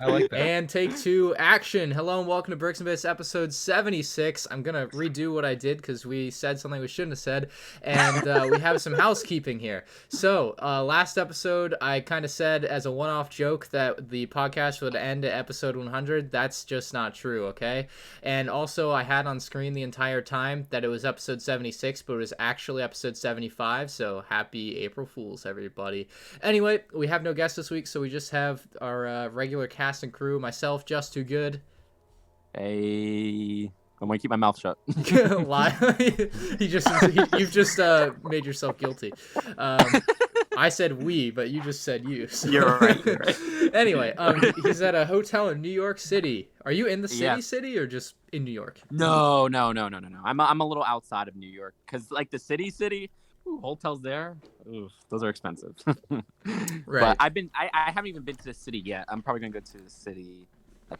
I like that. And take two, action. Hello and welcome to Bricks and Bits episode 76. I'm going to redo what I did because we said something we shouldn't have said. And we have some housekeeping here. So, last episode, I kind of said as a one-off joke that the podcast would end at episode 100. That's just not true, okay? And also, I had on screen the entire time that it was episode 76, but it was actually episode 75. So, happy April Fools, everybody. Anyway, we have no guests this week, so we just have our regular cast and crew, myself, Just Too Good. Hey, I'm gonna keep my mouth shut. Lie. You've just made yourself guilty. I said we, but you just said you. So. You're right. Anyway, he's at a hotel in New York City. Are you in the city or just in New York? No. I'm a little outside of New York because like the city. Ooh, hotels there. Ooh, those are expensive. Right. But I haven't even been to the city yet. I'm probably gonna go to the city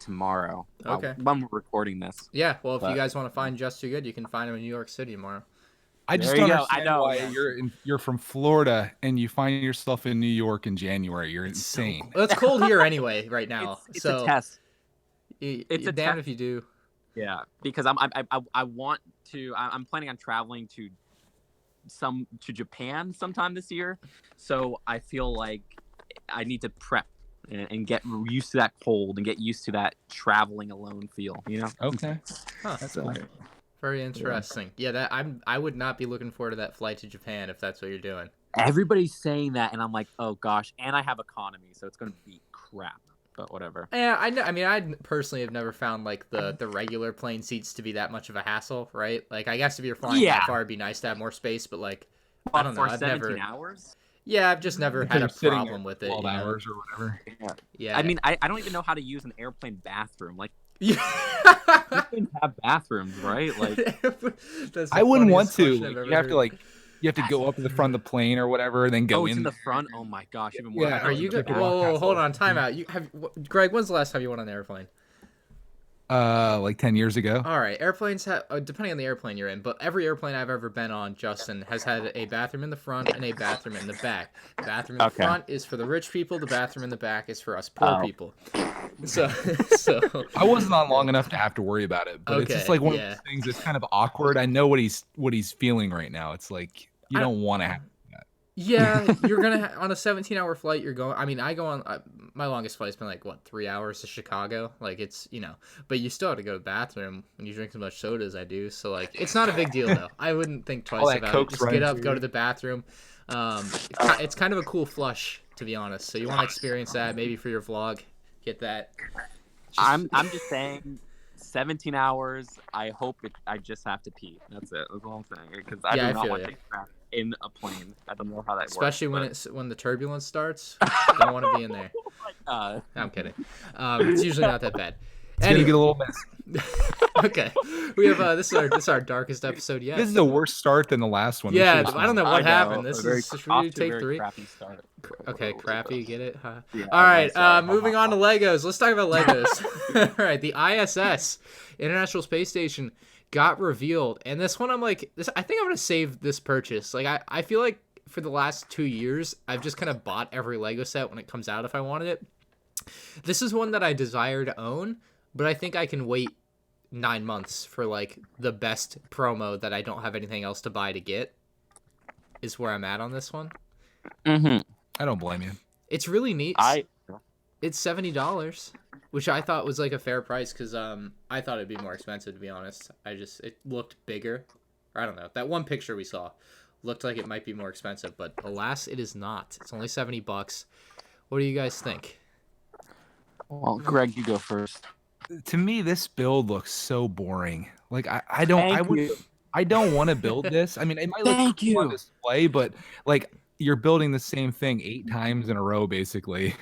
tomorrow. Okay. When we're recording this. Yeah. Well, if you guys want to find Just Too Good, you can find him in New York City tomorrow. I just There you don't go. understand I know. why you're from Florida and you find yourself in New York in January. You're insane. Well, it's cold here anyway right now. It's so a test. It's a damn if you do. Yeah, because I want to. I'm planning on traveling to Japan sometime this year, so I feel like I need to prep and get used to that cold and get used to that traveling alone feel. You know? Okay. Huh, that's very interesting. Yeah, I would not be looking forward to that flight to Japan if that's what you're doing. Everybody's saying that, and I'm like, oh gosh, and I have economy, so it's gonna be crap. But whatever. Yeah, I mean, I personally have never found like the regular plane seats to be that much of a hassle, right? Like, I guess if you're flying that far, it'd be nice to have more space, but like, I don't know. For 17 hours? Yeah, I've just never had a problem with it. 12 hours or whatever. Yeah. I mean, I don't even know how to use an airplane bathroom. Like, yeah. you can have bathrooms, right? Like, I wouldn't want to. You have to go up to the front of the plane or whatever, and then go in. In the front. Oh my gosh, even more. Yeah. Are you good? Whoa, hold on, time out. Greg, when's the last time you went on an airplane? Like 10 years ago. All right, airplanes have, depending on the airplane you're in, but every airplane I've ever been on, Justin, has had a bathroom in the front and a bathroom in the back. The bathroom in the front is for the rich people. The bathroom in the back is for us poor people. So I wasn't on long enough to have to worry about it, but it's just like one of those things that's kind of awkward. I know what he's feeling right now. It's like you don't want to have that. Yeah, you're gonna on a 17-hour flight. You're going. I mean, I go on. My longest flight's been like 3 hours to Chicago. Like it's but you still have to go to the bathroom when you drink as much soda as I do. So like, it's not a big deal though. I wouldn't think twice about it. Just get up, go to the bathroom. It's kind of a cool flush, to be honest. So you want to experience that maybe for your vlog. Get that. I'm just saying. 17 hours. I hope I just have to pee. That's it. That's all I'm saying. Because I do not want to take crap in a plane. I don't know how that Especially works. when the turbulence starts. Don't want to be in there. I'm kidding. It's usually not that bad. It's gonna get a little messy. Okay, we have this is our darkest episode yet. This is a worse start than the last one. Yeah, I don't know what happened. This is really take very 3. Crappy start. Okay, crappy. Get it? Huh? Yeah, all right. Moving on to Legos. Let's talk about Legos. All right, the ISS, International Space Station, got revealed, and this one I'm like, I think I'm gonna save this purchase. Like I feel like for the last 2 years I've just kind of bought every Lego set when it comes out if I wanted it. This is one that I desire to own, but I think I can wait 9 months for like the best promo that I don't have anything else to buy to get. Is where I'm at on this one. Mm-hmm. I don't blame you. It's really neat. It's $70, which I thought was like a fair price because I thought it'd be more expensive, to be honest. It looked bigger. Or I don't know. That one picture we saw looked like it might be more expensive, but alas, it is not. It's only $70. What do you guys think? Well, Greg, you go first. To me, this build looks so boring. Like I don't want to build this. I mean, it might look cool on display, but like you're building the same thing 8 times in a row, basically,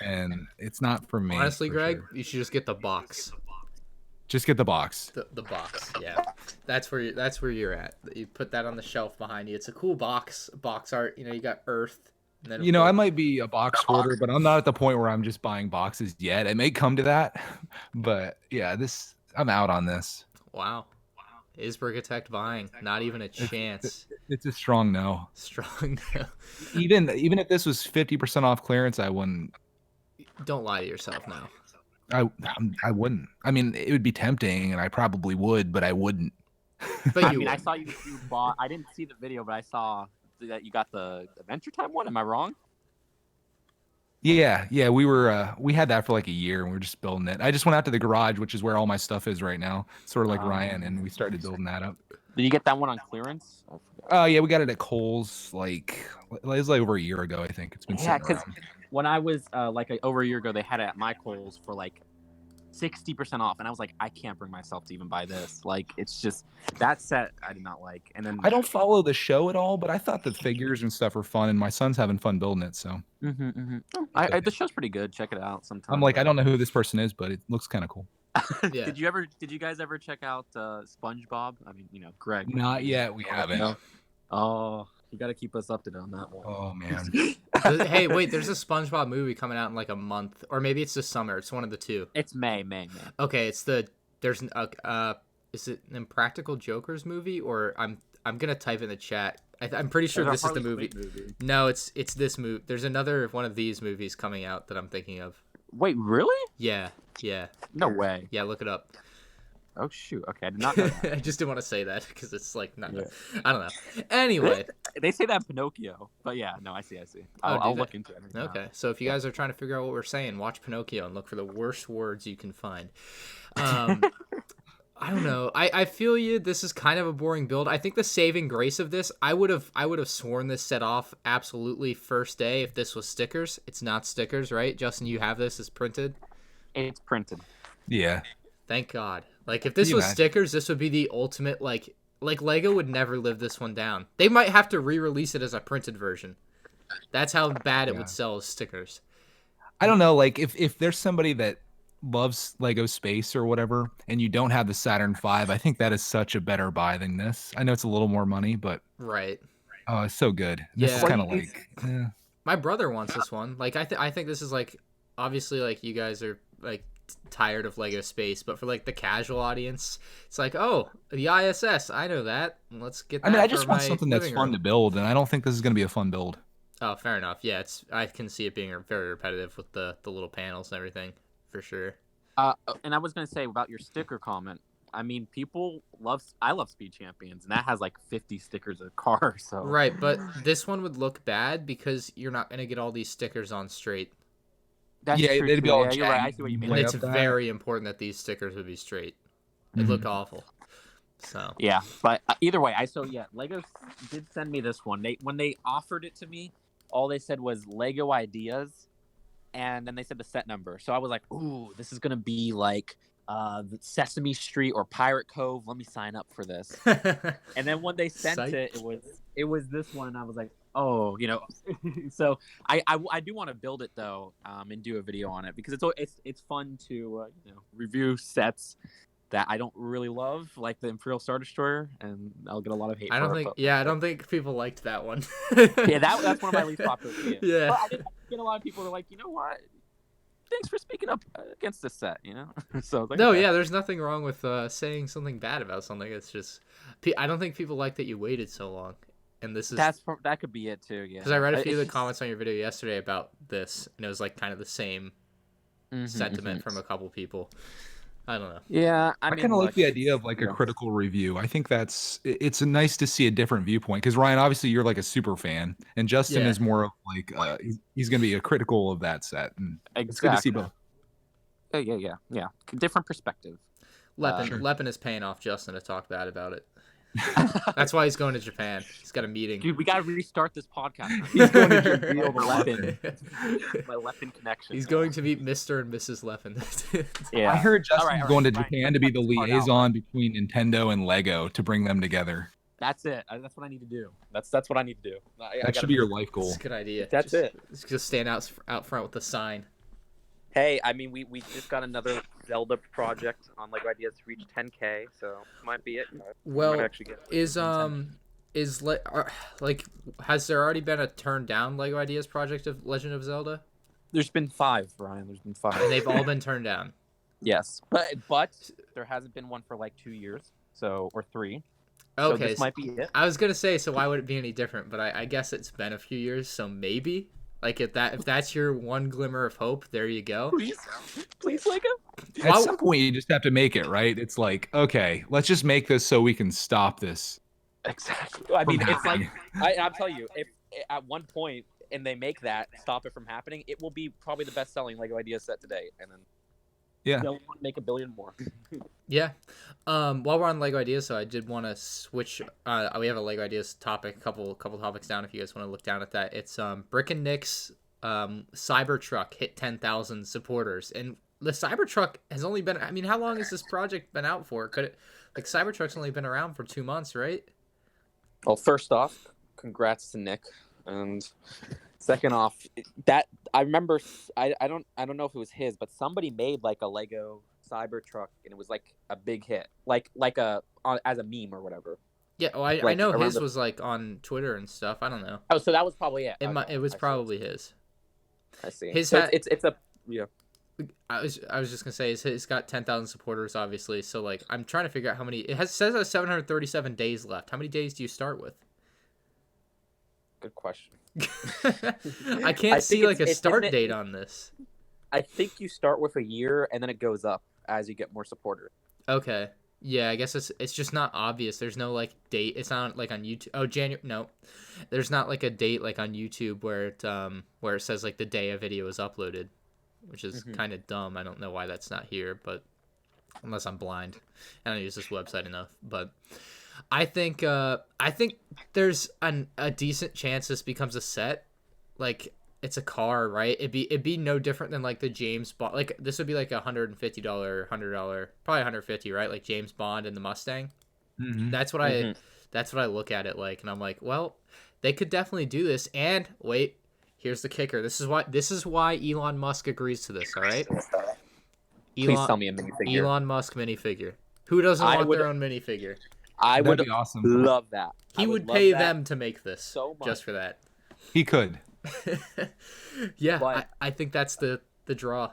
and it's not for me. Honestly, Greg, you should just get the box. Just get the box. The box, yeah. That's where you're at. You put that on the shelf behind you. It's a cool box art. You got Earth. And then I might be a box hoarder, but I'm not at the point where I'm just buying boxes yet. It may come to that, but yeah, I'm out on this. Wow. Is Brigatech buying? Not even a chance. It's a strong no. Strong no. Even if this was 50% off clearance, I wouldn't Don't lie to yourself now. I wouldn't. I mean, it would be tempting, and I probably would, but I wouldn't. But I mean, I saw you bought. I didn't see the video, but I saw that you got the Adventure Time one. Am I wrong? Yeah, we had that for like a year, and we were just building it. I just went out to the garage, which is where all my stuff is right now, sort of like Ryan, and we started building that up. Did you get that one on clearance? Oh yeah, we got it at Kohl's like it was like over a year ago, I think. It's been sitting around. When I was over a year ago, they had it at my Kohl's for like 60% off, and I was like, I can't bring myself to even buy this. Like, it's just that set I did not like. And then I don't follow the show at all, but I thought the figures and stuff were fun, and my son's having fun building it. So the show's pretty good. Check it out sometime. I'm like, I don't know who this person is, but it looks kind of cool. Yeah. Did you guys ever check out SpongeBob? I mean, Greg. Not yet. We haven't. Oh, you got to keep us up to date on that one. Oh man. Hey, wait, there's a SpongeBob movie coming out in like a month, or maybe it's this summer. It's one of the two. It's May. Okay, is it an Impractical Jokers movie, or I'm gonna type in the chat. I'm pretty sure this is the movie. No, it's this movie. There's another one of these movies coming out that I'm thinking of. Wait, really? Yeah. No way. Yeah, look it up. Oh shoot! Okay, I did not know that. I just didn't want to say that because it's like not. Yeah. I don't know. Anyway, they say that Pinocchio, but yeah, no, I see. I'll look into it. Okay, so if you guys are trying to figure out what we're saying, watch Pinocchio and look for the worst words you can find. I don't know. I feel you. This is kind of a boring build. I think the saving grace of this, I would have sworn this set off absolutely first day if this was stickers. It's not stickers, right? Justin, you have this as printed. It's printed. Yeah. Thank God. Like, if this was stickers, this would be the ultimate, like Lego would never live this one down. They might have to re-release it as a printed version. That's how bad it would sell as stickers. I don't know, like, if there's somebody that loves Lego Space or whatever, and you don't have the Saturn V, I think that is such a better buy than this. I know it's a little more money, but... Right. Oh, it's so good. This is kind of like... My brother wants this one. Like, I think this is, like, obviously, like, you guys are, like, tired of Lego Space, but for like the casual audience, it's like, oh, the ISS, I know that. Let's get that. I mean, I just want something that's fun to build, and I don't think this is going to be a fun build. Oh, fair enough. Yeah, I can see it being very repetitive with the little panels and everything, for sure. And I was going to say about your sticker comment, I mean, I love Speed Champions, and that has like 50 stickers a car, so. Right, but this one would look bad because you're not going to get all these stickers on straight. That's true, they'd be all you're right. I see what you mean. And it's very important that these stickers would be straight. It looked awful. So yeah, but either way, Lego did send me this one. When they offered it to me, all they said was Lego ideas, and then they said the set number. So I was like, ooh, this is gonna be like the Sesame Street or Pirate Cove. Let me sign up for this. And then when they sent it was this one, and I was like, oh, so I do want to build it though, and do a video on it because it's fun to review sets that I don't really love, like the Imperial Star Destroyer, and I'll get a lot of hate. I don't think people liked that one. Yeah, that's one of my least popular videos. Yeah, but I did get a lot of people who are like, you know what? Thanks for speaking up against this set, So like, no, yeah, there's nothing wrong with saying something bad about something. It's just I don't think people like that you waited so long. And this is that could be it too, yeah. Because I read a few of the comments on your video yesterday about this, and it was like kind of the same sentiment from a couple people. I don't know. Yeah, I kind of like the idea of like a critical review. I think it's nice to see a different viewpoint because Ryan, obviously, you're like a super fan, and Justin is more of like he's going to be a critical of that set, and it's good to see both. Yeah. Different perspective. Lepin is paying off Justin to talk bad about it. That's why he's going to Japan. He's got a meeting. Dude, we got to restart this podcast. He's going to reveal the Lepin. My Lepin connection. He's going to meet Mr. and Mrs. Lepin. Yeah. I heard Justin's going to Japan to be the liaison between Nintendo and Lego to bring them together. That's it. That's what I need to do. That's what I need to do. That should be your life goal. That's a good idea. That's it. Just stand out front with the sign. Hey, I mean, we just got another Zelda project on Lego Ideas to reach 10K, so might be it. Well, has there already been a turned down Lego Ideas project of Legend of Zelda? There's been 5, Ryan. There's been 5. And they've all been turned down. Yes, but there hasn't been one for like 2 years, or 3. Okay, so this might be it. I was gonna say, so why would it be any different? But I guess it's been a few years, so maybe. Like if that's your one glimmer of hope, there you go. Please, Lego. At some point, you just have to make it, right? It's like, okay, let's just make this so we can stop this. Exactly. I mean, it's like I'm telling you, if at one point and they make that stop it from happening, it will be probably the best-selling Lego idea set today, and then they'll want to make 1 billion more. Yeah. While we're on Lego ideas, so I did want to switch. We have a Lego ideas topic, couple topics down. If you guys want to look down at that, it's Brick and Nick's Cybertruck hit 10,000 supporters, and the Cybertruck has only been. I mean, how long has this project been out for? Could it like Cybertruck's only been around for 2 months, right? Well, first off, congrats to Nick, and second off, that I remember. I don't know if it was his, but somebody made like a Lego Cybertruck, and it was like a big hit, like as a meme or whatever. Yeah, well, I know his was like on Twitter and stuff. I don't know. Oh, so that was probably it. It was probably his. I see. His so it's a yeah. I was just gonna say it's got 10,000 supporters, obviously. So like, I'm trying to figure out how many. Says it has 737 days left. How many days do you start with? Good question. I can't see like a start date on this. I think you start with a year and then it goes up as you get more supporters. Okay. Yeah, I guess it's just not obvious. There's no like date. It's not like on YouTube. Oh, January. No, there's not like a date like on YouTube where it says like the day a video is uploaded, which is kind of dumb. I don't know why that's not here, but unless I'm blind, I don't use this website enough. But I think there's a decent chance this becomes a set. Like it's a car, right? It'd be no different than like the James Bond. Like this would be like $150, $100, probably $150, right? Like James Bond and the Mustang. Mm-hmm. That's what I look at it like, and I'm like, well, they could definitely do this. And wait, here's the kicker. This is why Elon Musk agrees to this. All right. Please tell me a minifigure. Elon Musk minifigure. Who doesn't want their own minifigure? I would be awesome. Love that. He would pay them to make this so much just for that. He could. Yeah, but I think that's the draw.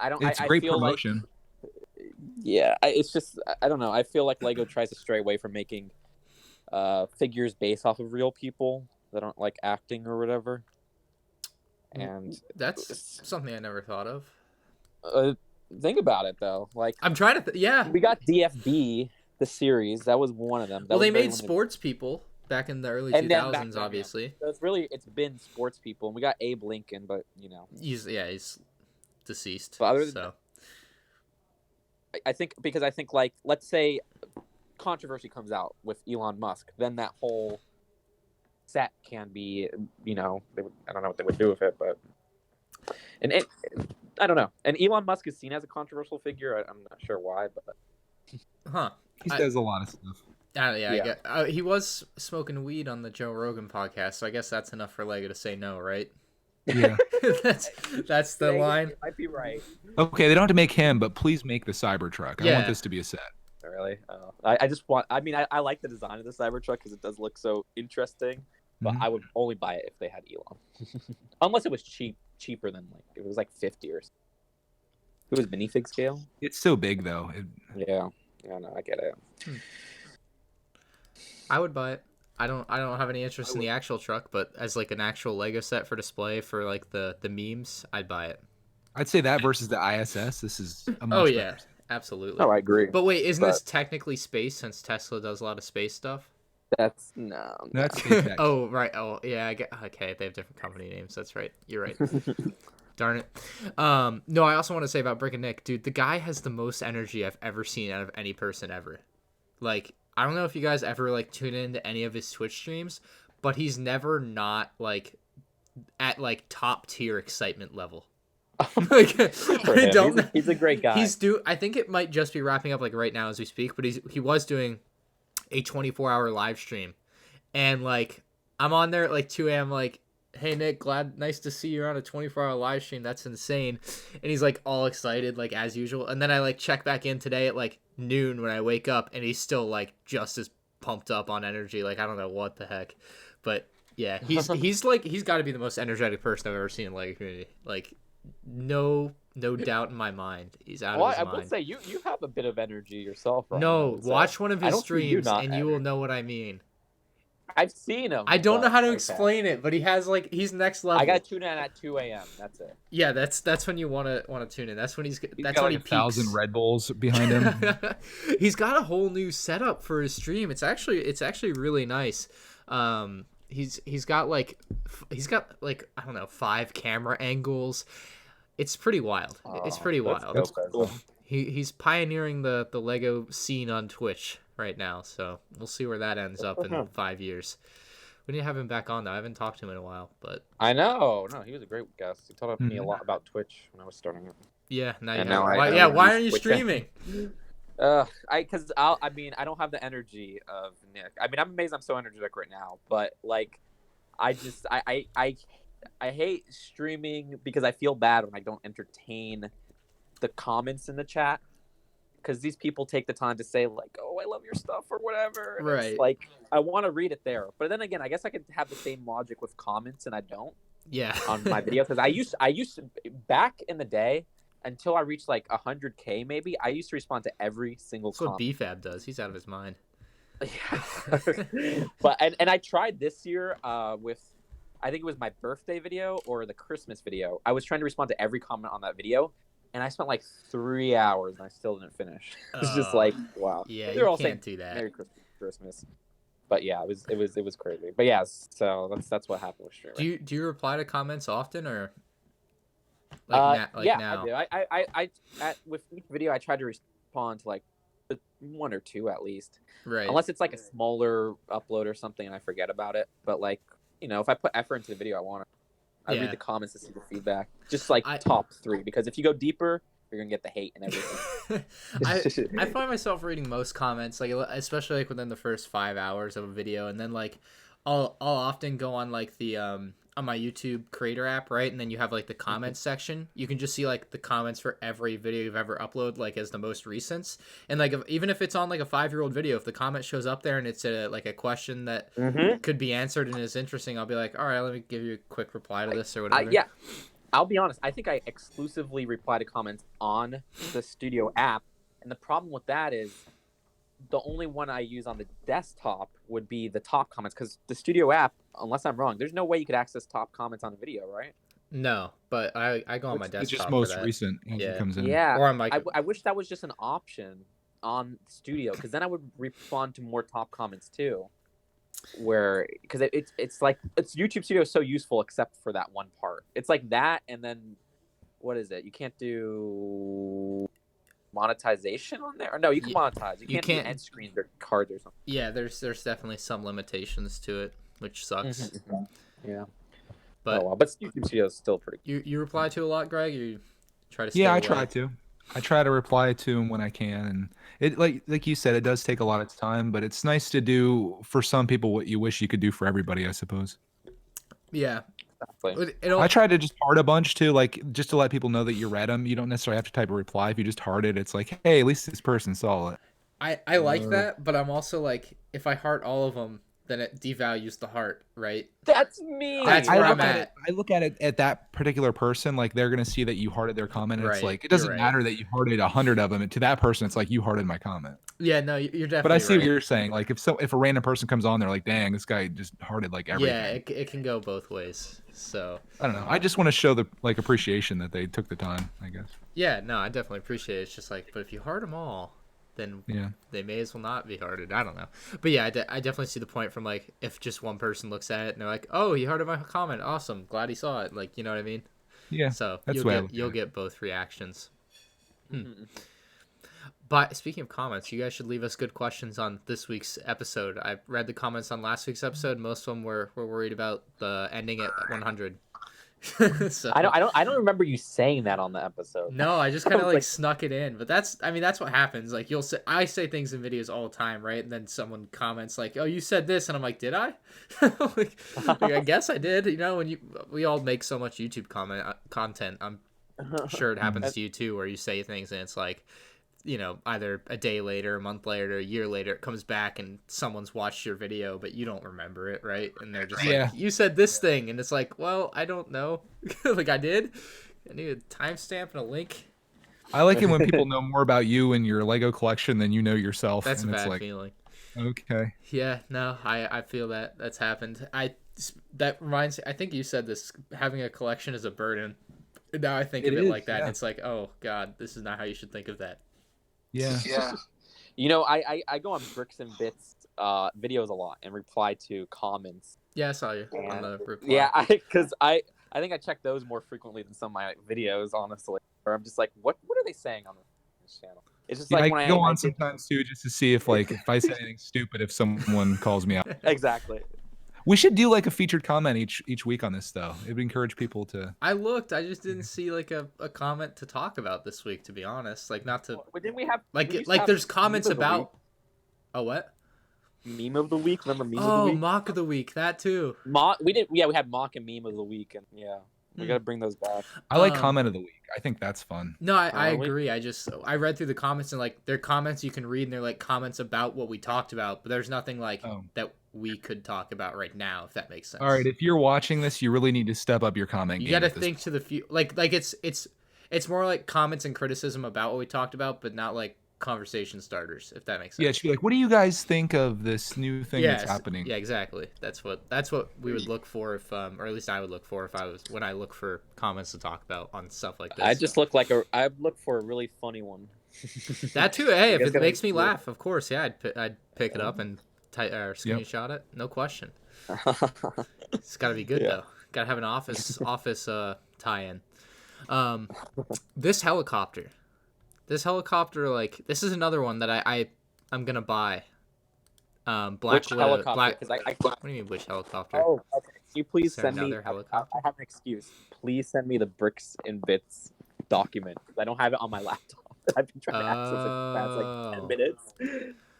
It's great promotion. It's just I don't know. I feel like Lego tries to stray away from making figures based off of real people that aren't like acting or whatever. And that's something I never thought of. Think about it though. Like I'm trying to. Yeah, we got DFB, the series. That was one of them. Well, they made sports people back in the early 2000s, obviously. So it's been sports people, and we got Abe Lincoln, but you know, he's deceased. But other than I think like let's say controversy comes out with Elon Musk, then that whole set can be, you know, I don't know what they would do with it, but I don't know. And Elon Musk is seen as a controversial figure. I'm not sure why, but he says a lot of stuff. I get, he was smoking weed on the Joe Rogan podcast, so I guess that's enough for Lego to say no, right? Yeah, that's the line. You might be right. Okay, they don't have to make him, but please make the Cybertruck. I want this to be a set. Really? I just want. I mean, I like the design of the Cybertruck because it does look so interesting. But I would only buy it if they had Elon, unless it was cheaper than like it was like 50 or something. It was minifig scale. It's so big though. Yeah, no, I get it. I would buy it. I don't have any interest in the actual truck, but as like an actual Lego set for display for like the memes, I'd buy it. I'd say that versus the ISS. This is a much better. Absolutely. Oh, I agree. But wait, isn't this technically space since Tesla does a lot of space stuff? That's SpaceX. Oh right. Oh yeah. Okay, they have different company names. That's right. You're right. Darn it. No, I also want to say about Brick and Nick, dude. The guy has the most energy I've ever seen out of any person ever. Like, I don't know if you guys ever like tune into any of his Twitch streams, but he's never not like at like top tier excitement level. Like, I don't know. He's a great guy. I think it might just be wrapping up like right now as we speak, but he was doing a 24-hour live stream, and like I'm on there at like 2 a.m. like, hey Nick, nice to see you on a 24-hour live stream. That's insane. And he's like all excited like as usual. And then I like check back in today at like noon when I wake up, and he's still like just as pumped up on energy. Like I don't know what the heck, but yeah, he's got to be the most energetic person I've ever seen in Lego community. Like no doubt in my mind, he's out of his mind. I will say you have a bit of energy yourself. Right no, watch one of his streams and you will know what I mean. I've seen him. I don't know how to explain it, but he has like he's next level. I got to tune in at 2 a.m. That's it. Yeah, that's when you want to tune in. That's when he's got when like he peaks. 1,000 Red Bulls behind him. He's got a whole new setup for his stream. It's actually really nice. He's got like I don't know 5 camera angles. It's pretty wild. It's pretty wild. That's cool. He's pioneering the Lego scene on Twitch right now, so we'll see where that ends up in 5 years. We need to have him back on though. I haven't talked to him in a while, but I know. No, he was a great guest. He taught me a lot about Twitch when I was starting it. Yeah, why aren't you streaming? I don't have the energy of Nick. I mean, I'm amazed I'm so energetic right now, but like, I hate streaming because I feel bad when I don't entertain the comments in the chat, because these people take the time to say like, "Oh, I love your stuff" or whatever. And right. It's like, I want to read it there, but then again, I guess I could have the same logic with comments, and I don't. Yeah. On my videos, because I used to back in the day, until I reached like 100K maybe, I used to respond to every single comment. That's what BFAB does. He's out of his mind. Yeah. But and I tried this year with, I think it was my birthday video or the Christmas video. I was trying to respond to every comment on that video, and I spent like 3 hours and I still didn't finish. It's just like, wow. Yeah, they're you all can't saying do that. Merry Christmas. But yeah, it was crazy. But yeah, so that's what happened with streaming. Do you reply to comments often, or yeah, now? I do. With each video I try to respond to like 1 or 2 at least. Right. Unless it's like a smaller upload or something and I forget about it. But like, if I put effort into the video, I read the comments to see the feedback. Just like top 3, because if you go deeper, you're gonna get the hate and everything. I find myself reading most comments, like especially like within the first 5 hours of a video, and then like I'll often go on like the on my YouTube creator app, right? And then you have like the comments section. You can just see like the comments for every video you've ever uploaded, like as the most recent. And like even if it's on like a 5-year-old video, if the comment shows up there and it's like a question that could be answered and is interesting, I'll be like, all right, let me give you a quick reply to this or whatever. Yeah, I'll be honest. I think I exclusively reply to comments on the Studio app, and the problem with that is the only one I use on the desktop would be the top comments, because the Studio app, unless I'm wrong, there's no way you could access top comments on a video, right? No, but I go on my desktop. It's just most recent as it comes in. Yeah, or I'm like, I wish that was just an option on Studio, because then I would respond to more top comments too. Because it's like YouTube Studio is so useful except for that one part. It's like that, and then what is it? You can't do monetization on there? Or no, you can monetize. You can't do end screens or cards or something. Yeah, there's definitely some limitations to it, which sucks. Yeah. But but YouTube Studio is still pretty cool. You reply to a lot, Greg? You try to stay Yeah, away? I try to reply to them when I can, and it like you said, it does take a lot of time, but it's nice to do for some people what you wish you could do for everybody, I suppose. Yeah. I try to just heart a bunch too, like just to let people know that you read them. You don't necessarily have to type a reply. If you just heart it, it's like, hey, at least this person saw it. I like that, but I'm also like, if I heart all of them, then it devalues the heart, right? That's me. That's where I'm at. I look at it at that particular person, like they're gonna see that you hearted their comment. And It's like it doesn't matter that you hearted 100 of them. And to that person, it's like you hearted my comment. Yeah, no, you're definitely. But I see what you're saying. Like if a random person comes on, they're like, dang, this guy just hearted like everything. Yeah, it can go both ways. So I don't know. I just want to show the appreciation that they took the time, I guess. Yeah, no, I definitely appreciate it. It's just like, but if you heart them all, then they may as well not be hearted. I don't know. But yeah, I definitely see the point from like, if just one person looks at it and they're like, oh, he hearted my comment. Awesome. Glad he saw it. Like, you know what I mean? Yeah. So that's you'll get both reactions. But speaking of comments, you guys should leave us good questions on this week's episode. I read the comments on last week's episode. Most of them were worried about the ending at 100. So, I don't remember you saying that on the episode. No, I just kind of like snuck it in. But that's what happens. Like I say things in videos all the time, right? And then someone comments like, "Oh, you said this," and I'm like, "Did I?" like, I guess I did. You know, when we all make so much YouTube content, I'm sure it happens to you too, where you say things and it's like, you know, either a day later, a month later, a year later, it comes back and someone's watched your video, but you don't remember it, right? And they're just like, you said this thing. And it's like, well, I don't know. Like I did. I need a timestamp and a link. I like it when people know more about you and your Lego collection than you know yourself. That's and a bad feeling. Okay. Yeah, no, I feel that that's happened. That reminds. I think you said this. Having a collection is a burden. Now I think It of it is. like that, and Yeah. it's like, oh God, this is not how you should think of that. Yeah. You know, I go on Bricks and Bits videos a lot and reply to comments. Yeah, I saw you on And the reply. yeah, because I think I check those more frequently than some of my videos, honestly. Or I'm just like, what are they saying on this channel? It's just Yeah, like I when go I on did sometimes too, just to see if I say anything stupid, if someone calls me out. exactly. We should do like a featured comment each week on this though. It would encourage people to. I looked. I just didn't see like a comment to talk about this week. To be honest, like not to But didn't we have like we used to like have there's meme comments of the about. Oh what? meme of the week? Remember meme of the Oh, week? mock of the week. That too. We did. Yeah, we had mock and meme of the week, and yeah, we gotta bring those back. I like comment of the week. I think that's fun. No, I Really? agree. I read through the comments and like they're comments you can read and they're like comments about what we talked about, but there's nothing like that we could talk about right now, if that makes sense. All right, if you're watching this, you really need to step up your comment You game. got to think to the few like it's more like comments and criticism about what we talked about, but not like conversation starters, if that makes sense. Yeah, it should be like, what do you guys think of this new thing that's happening? Yeah, exactly. That's what we would look for if or at least I would look for if I was when I look for comments to talk about on stuff like this. I look for a really funny one. That too. Hey, if it makes me laugh, of course, yeah, I'd pick it up and screenshot it. No question. It's got to be good though. Got to have an office tie-in. This helicopter, like this is another one that I'm gonna buy. Black Widow. Helicopter? What do you mean which helicopter? Oh, okay. Can you please Is there send me? another helicopter? I have an excuse. Please send me the Bricks and Bits document. I don't have it on my laptop. I've been trying to access it for the past like 10 minutes.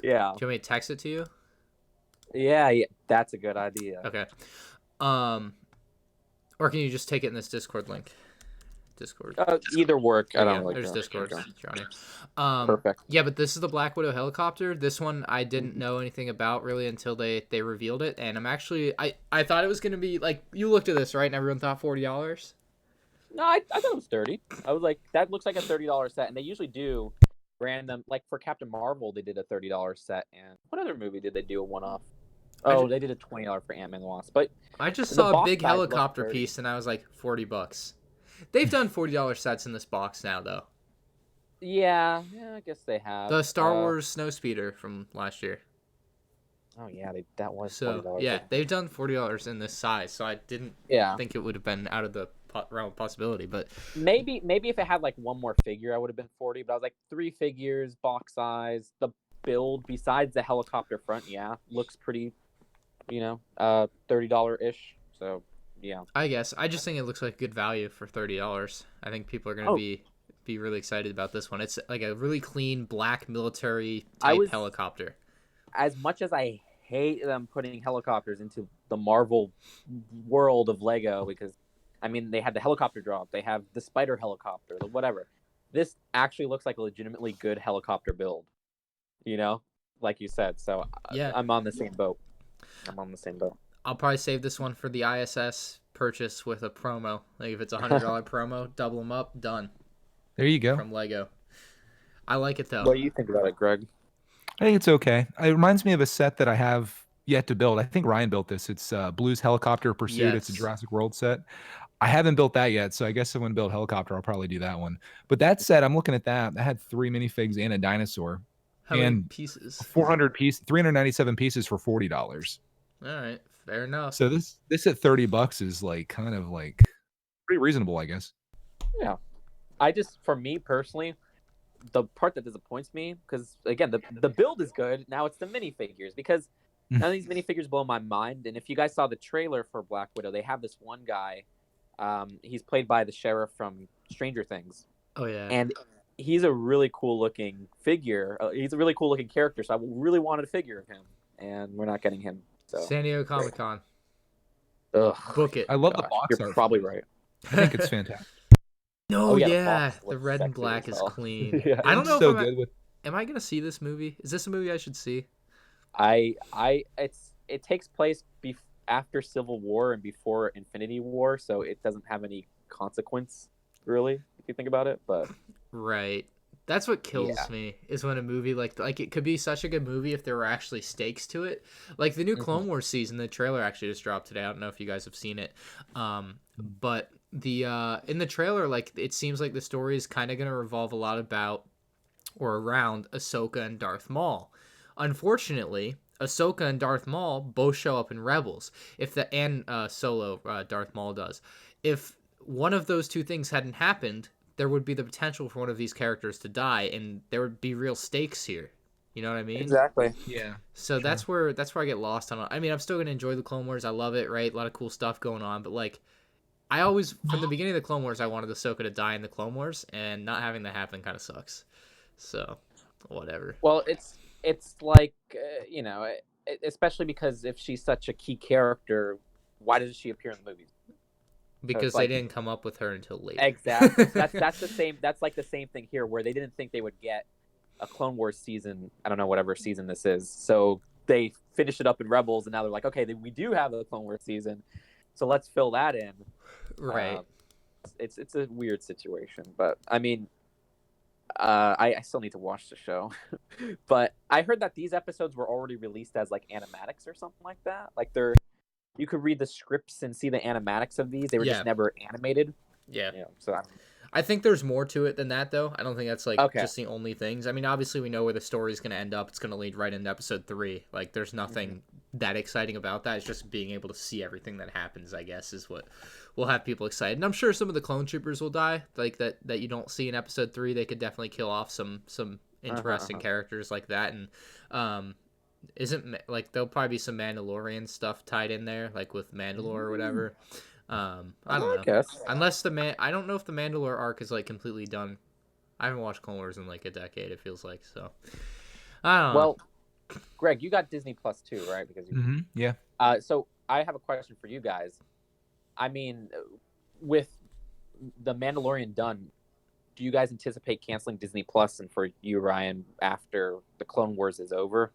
Yeah. Do you want me to text it to you? Yeah, that's a good idea. Okay. Or can you just take it in this Discord link? Discord. Either work. I don't like. There's Discord, Johnny. Perfect. Yeah, but this is the Black Widow helicopter. This one I didn't know anything about really until they revealed it, and I'm actually I thought it was gonna be like you looked at this right, and everyone thought $40. No, I thought it was 30. I was like, that looks like a $30 set, and they usually do random. Like for Captain Marvel, they did a $30 set, and what other movie did they do a one-off? Oh, they did a $20 for Ant-Man and the Wasp. But I just saw a big helicopter piece, and I was like, $40. They've done $40 sets in this box now, though. Yeah, I guess they have. The Star Wars Snowspeeder from last year. Oh yeah, that was so $40. Yeah, they've done $40 in this size, so I didn't think it would have been out of the realm of possibility. But maybe if it had like one more figure, I would have been 40. But I was like 3 figures, box size, the build besides the helicopter front, looks pretty, $30 ish. So. Yeah, I guess I just think it looks like good value for $30. I think people are gonna be really excited about this one. It's like a really clean black military type helicopter. As much as I hate them putting helicopters into the Marvel world of Lego, because I mean they had the helicopter drop, they have the spider helicopter, the whatever. This actually looks like a legitimately good helicopter build. Like you said. So yeah, I'm on the same boat. I'll probably save this one for the ISS purchase with a promo. Like if it's a $100 promo, double them up, done. There you go. From Lego. I like it though. What do you think about it, Greg? I think it's okay. It reminds me of a set that I have yet to build. I think Ryan built this. It's Blue's Helicopter Pursuit. Yes. It's a Jurassic World set. I haven't built that yet, so I guess if I'm going to build Helicopter, I'll probably do that one. But that set, I'm looking at that. I had 3 minifigs and a dinosaur. How many pieces? 397 pieces for $40. All right. Fair enough. So this at $30 is like kind of like pretty reasonable, I guess. Yeah. For me personally, the part that disappoints me, because again, the build is good. Now it's the minifigures, because none of these minifigures blow my mind. And if you guys saw the trailer for Black Widow, they have this one guy. He's played by the sheriff from Stranger Things. Oh yeah. And he's a really cool looking figure. He's a really cool looking character. So I really wanted a figure of him, and we're not getting him. So. San Diego Comic-Con. Book it. I love the box art. You're probably right. I think it's fantastic. No, the red and black is clean. Yeah. I don't know am I gonna see this movie? Is this a movie I should see? It takes place after Civil War and before Infinity War, so it doesn't have any consequence really, if you think about it. But right. That's what kills me is when a movie like it could be such a good movie if there were actually stakes to it. Like the new Clone Wars season, the trailer actually just dropped today. I don't know if you guys have seen it. But the in the trailer, like it seems like the story is kind of going to revolve a lot about or around Ahsoka and Darth Maul. Unfortunately, Ahsoka and Darth Maul both show up in Rebels. If the and Solo Darth Maul does. If one of those two things hadn't happened, there would be the potential for one of these characters to die, and there would be real stakes here. You know what I mean? Exactly. Yeah. So sure. That's where I get lost on it. I mean, I'm still gonna enjoy the Clone Wars. I love it, right? A lot of cool stuff going on, but like, I always from the beginning of the Clone Wars, I wanted Ahsoka to die in the Clone Wars, and not having that happen kind of sucks. So, whatever. Well, it's like you know, especially because if she's such a key character, why doesn't she appear in the movies? Because so they didn't come up with her until later. Exactly. That's the same. That's like the same thing here, where they didn't think they would get a Clone Wars season. I don't know whatever season this is. So they finished it up in Rebels, and now they're like, okay, we do have a Clone Wars season, so let's fill that in. Right. It's a weird situation, but I mean, I still need to watch the show. But I heard that these episodes were already released as like animatics or something like that. Like you could read the scripts and see the animatics of these. They were just never animated. Yeah. So I think there's more to it than that, though. I don't think that's like just the only things. I mean, obviously we know where the story's going to end up. It's going to lead right into episode 3. Like, there's nothing that exciting about that. It's just being able to see everything that happens, I guess, is what will have people excited. And I'm sure some of the clone troopers will die, like that you don't see in episode 3. They could definitely kill off some interesting characters like that. And isn't like there'll probably be some Mandalorian stuff tied in there, like with Mandalore or whatever. I don't know. Guess. Unless I don't know if the Mandalore arc is like completely done. I haven't watched Clone Wars in like a decade. It feels like so. I don't know. Well, Greg, you got Disney Plus too, right? Because yeah. So I have a question for you guys. I mean, with the Mandalorian done, do you guys anticipate canceling Disney Plus, and for you, Ryan, after the Clone Wars is over?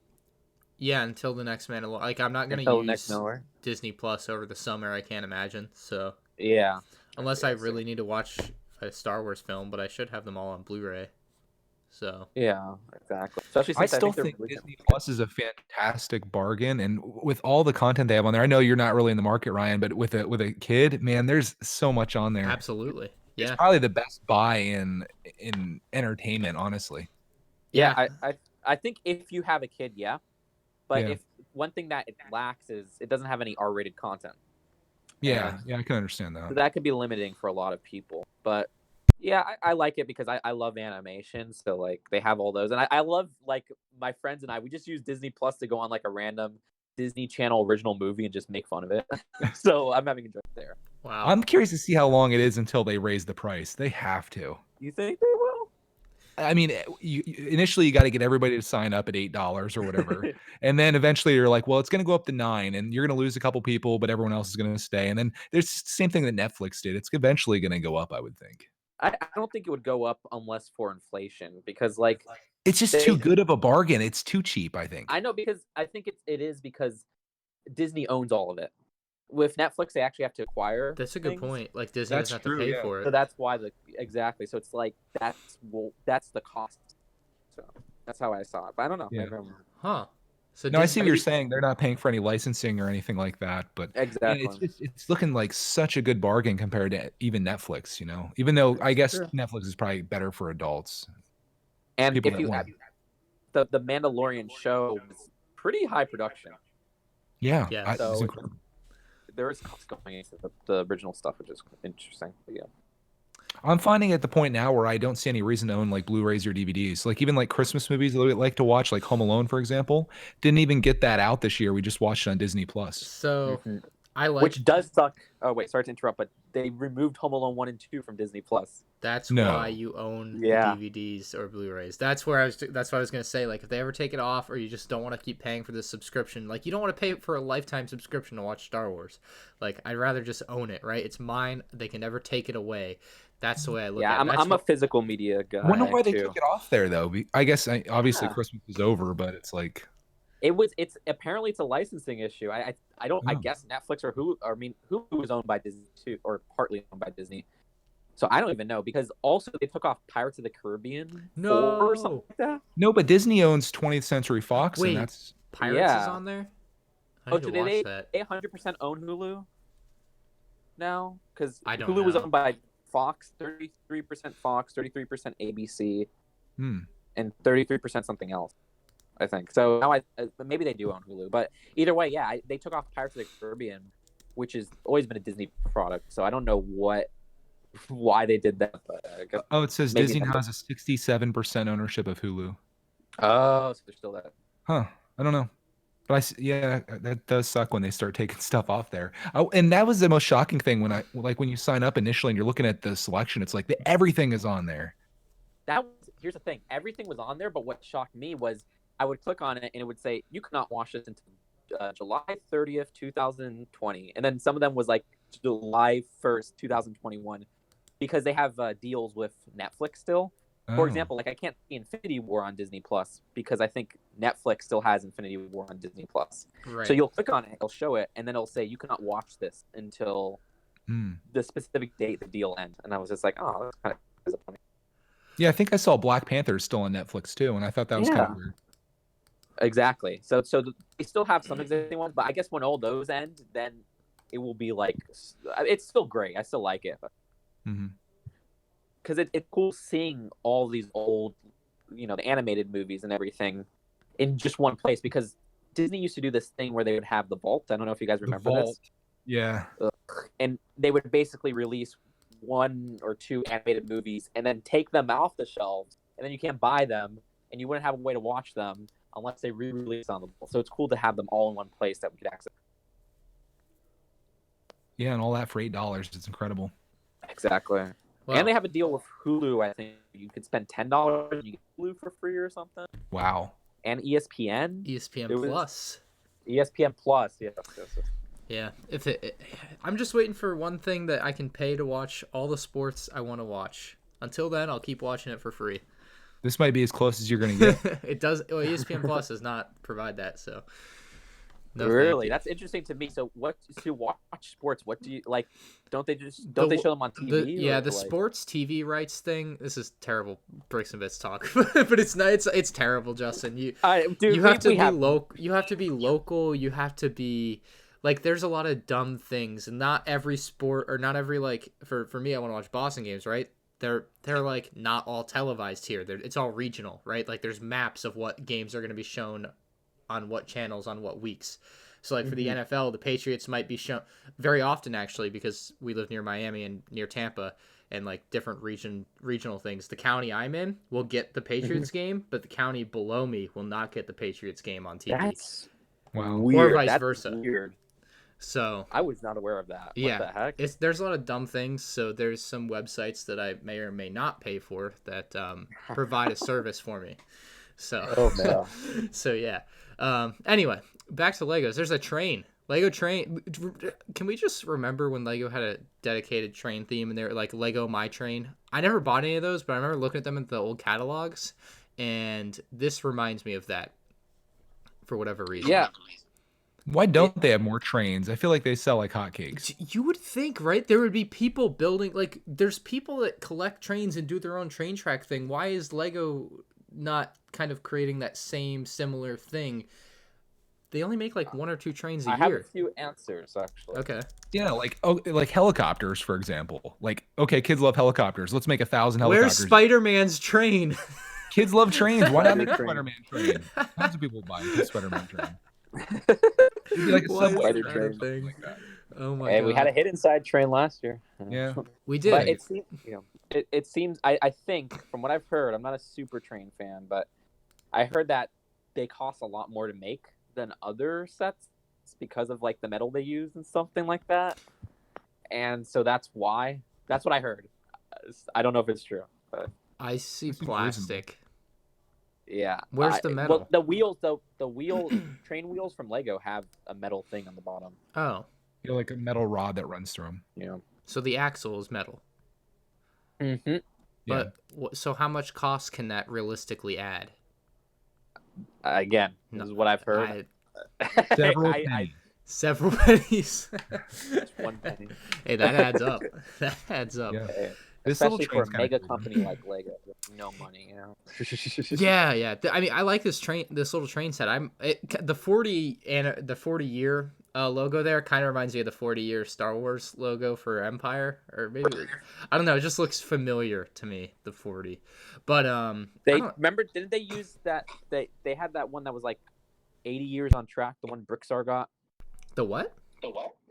Yeah, until the next Mandalorian. Like, I'm not gonna use Disney Plus over the summer. I can't imagine. So yeah, unless I really need to watch a Star Wars film, but I should have them all on Blu-ray. So yeah, exactly. Especially I still think Disney Plus is a fantastic bargain, and with all the content they have on there, I know you're not really in the market, Ryan, but with a kid, man, there's so much on there. Absolutely, yeah. It's probably the best buy in entertainment, honestly. Yeah, I think if you have a kid, yeah. But if one thing that it lacks is it doesn't have any R-rated content. Yeah, I can understand that. So that could be limiting for a lot of people. But yeah, I like it because I love animation. So like they have all those, and I love like my friends and we just use Disney Plus to go on like a random Disney Channel original movie and just make fun of it. So I'm having enjoyed there. Wow. I'm curious to see how long it is until they raise the price. They have to. You think they will? I mean, initially you got to get everybody to sign up at $8 or whatever, and then eventually you're like, well, it's going to go up to $9, and you're going to lose a couple people, but everyone else is going to stay. And then there's the same thing that Netflix did. It's eventually going to go up, I would think. I don't think it would go up unless for inflation, because like it's just too good of a bargain. It's too cheap, I think. I know, because I think it is because Disney owns all of it. With Netflix, they actually have to acquire. That's a good point. Like Disney doesn't have to pay for it. So that's why exactly. So it's like that's the cost. So that's how I saw it. But I don't know. Yeah. Huh. So no, I see what you're saying. They're not paying for any licensing or anything like that. But exactly, it's looking like such a good bargain compared to even Netflix. You know, even though I guess Netflix is probably better for adults. And if you add the Mandalorian show was pretty high production. Yeah. So there is cost going into the original stuff, which is interesting. But yeah. I'm finding at the point now where I don't see any reason to own like Blu-rays or DVDs. Like even like Christmas movies that we like to watch, like Home Alone, for example, didn't even get that out this year. We just watched it on Disney Plus. So I like, which does suck. Oh wait, sorry to interrupt, but they removed Home Alone 1 and 2 from Disney Plus. That's why you own DVDs or Blu-rays. That's what I was gonna say. Like if they ever take it off, or you just don't want to keep paying for this subscription, like you don't want to pay for a lifetime subscription to watch Star Wars. Like I'd rather just own it. Right? It's mine. They can never take it away. That's the way I look at it. Yeah, I'm a physical media guy. I wonder why they took it off there, though. I guess obviously Christmas is over, but it's like it's apparently it's a licensing issue. I guess Netflix or Hulu. I mean, Hulu was owned by Disney too, or partly owned by Disney. So I don't even know, because also they took off Pirates of the Caribbean 4 or something No. like that. No, but Disney owns 20th Century Fox, Wait, and that's Pirates is Yeah. on there? I Oh, need to do watch that. they 100% own Hulu now? Because I don't Hulu was know. owned by Fox, 33% Fox, 33% ABC, and 33% something else, I think. So now maybe they do own Hulu, but either way, yeah, they took off Pirates of the Caribbean, which has always been a Disney product. So I don't know why they did that. But I guess it says maybe Disney now has a 67% ownership of Hulu. Oh, so they're still that. Huh? I don't know. But yeah, that does suck when they start taking stuff off there. Oh, and that was the most shocking thing when you sign up initially and you're looking at the selection, it's like everything is on there. Here's the thing. Everything was on there, but what shocked me was I would click on it and it would say you cannot watch this until July 30th, 2020, and then some of them was like July 1st, 2021, because they have deals with Netflix still. For example, like I can't see Infinity War on Disney Plus because I think Netflix still has Infinity War on Disney Plus. Right. So you'll click on it, it'll show it, and then it'll say you cannot watch this until the specific date the deal ends. And I was just like, oh, that's kind of disappointing. Yeah, I think I saw Black Panther still on Netflix too, and I thought that was kind of weird. Exactly. So they still have some existing ones, but I guess when all those end, then it will be like it's still great. I still like it. Because it's cool seeing all these old, the animated movies and everything in just one place. Because Disney used to do this thing where they would have the vault. I don't know if you guys remember this. Yeah. And they would basically release 1 or 2 animated movies and then take them off the shelves, and then you can't buy them, and you wouldn't have a way to watch them unless they re-release on the vault. So it's cool to have them all in one place that we could access. Yeah, and all that for $8. It's incredible. Exactly. Wow. And they have a deal with Hulu. I think you could spend $10 and you get Hulu for free or something. Wow. And ESPN. ESPN Plus. ESPN Plus. Yes. Yeah. I'm just waiting for one thing that I can pay to watch all the sports I want to watch. Until then, I'll keep watching it for free. This might be as close as you're going to get. It does. Well, ESPN Plus does not provide that, so. No, really, that's interesting to me. So, to watch sports? What do you like? Don't they show them on TV? The sports TV rights thing. This is terrible Bricks and Bits talk, but it's not. It's terrible, Justin. You have to be local. You have to be local. You have to be like. There's a lot of dumb things, and not every sport or not every for me. I want to watch Boston games, right? They're like not all televised here. It's all regional, right? Like there's maps of what games are going to be shown on what channels on what weeks. So like for the NFL, the Patriots might be shown very often actually, because we live near Miami and near Tampa and like different regional things. The county I'm in will get the Patriots game, but the county below me will not get the Patriots game on TV. That's weird. Or vice versa. Weird. So I was not aware of that. Yeah. What the heck? There's a lot of dumb things. So there's some websites that I may or may not pay for that provide a service for me. So so yeah. Anyway, back to Legos. There's a train. Lego train. Can we just remember when Lego had a dedicated train theme and they're like Lego My Train? I never bought any of those, but I remember looking at them in the old catalogs, and this reminds me of that for whatever reason. Yeah. Why don't they have more trains? I feel like they sell like hotcakes. You would think, right? There would be people building, like, there's people that collect trains and do their own train track thing. Why is Lego not kind of creating that same similar thing? They only make like 1 or 2 trains a year. I have a few answers, actually. Okay. Yeah, like helicopters, for example. Like, okay, kids love helicopters. Let's make 1,000 helicopters. Where's Spider-Man's train? Kids love trains. Why not make a Spider-Man train? Tons of people buy a Spider-Man train. It'd be like a subway train. Thing. Like that. Oh my god. We had a hidden side train last year. Yeah. We did. But it seems I think from what I've heard, I'm not a super train fan, but I heard that they cost a lot more to make than other sets because of like the metal they use and something like that. And so that's why. That's what I heard. I don't know if it's true, but I see plastic. Yeah. Where's the metal? Well, the wheels, the wheel train wheels from Lego have a metal thing on the bottom. Oh. You're like a metal rod that runs through them. Yeah. So the axle is metal. Mm-hmm. But so how much cost can that realistically add? Again, this is what I've heard. Several pennies. Just 1 penny. Hey, that adds up. That adds up. Yeah. This little especially for a train's kinda mega cool. company like Lego with no money, you know. Yeah. I mean, I like this little train set. The 40-year logo there kind of reminds me of the 40-year Star Wars logo for Empire, or maybe I don't know. It just looks familiar to me, the 40. But They remember, didn't they use that? They had that one that was like 80 years on track. The one Brickstar got. the what?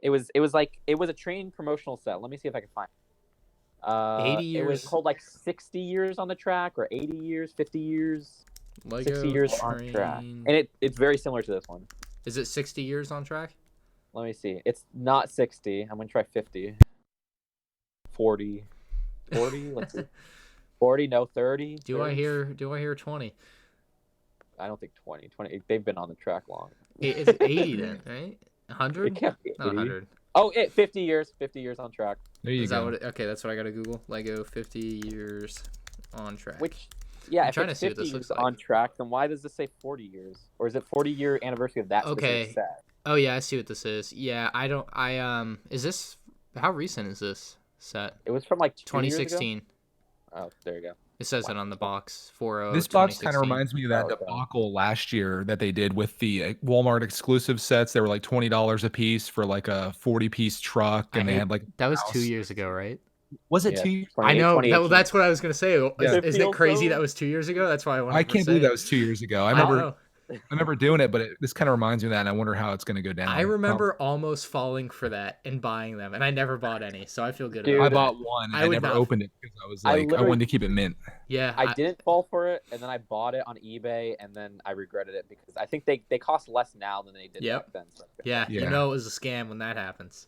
It was a train promotional set. Let me see if I can find. 80 It was years called like 60 years on the track, or 80 years, 50 years, Lego 60 years on track, and it's very similar to this one. Is it 60 years on track? Let me see. It's not 60. I'm gonna try 50. 40. Let's see. 40, no, 30. Do 30. I hear 20? I don't think 20. They've been on the track long. It's 80 then, right? 100? It can't be 80. Not 100. Oh, 50 years. 50 years on track. There you go. Okay, that's what I gotta Google. Lego 50 years on track. Which, yeah, if trying it's to see what 50 this looks years like. on track, then why does this say 40 years? Or is it 40-year anniversary of that specific set? Oh yeah, I see what this is. Yeah, is this, how recent is this set? It was from like 2016. 2 years ago? Oh, there you go. It says it on the box. 40. This box kind of 2016. reminds me of that debacle last year that they did with the Walmart exclusive sets. They were like $20 a piece for like a 40-piece truck, and they had like that was 2 years ago, right? Was it 2 years? I know. That's what I was gonna say. Yeah. Is it crazy that was 2 years ago? That's why I can't believe that was 2 years ago. I remember doing it, but this kind of reminds me of that, and I wonder how it's going to go down. I remember almost falling for that and buying them, and I never bought any, so I feel good about I it. bought one, and I never opened it because I was like, I wanted to keep it mint. Yeah. I didn't fall for it, and then I bought it on eBay, and then I regretted it because I think they cost less now than they did back then. So yeah, you know it was a scam when that happens.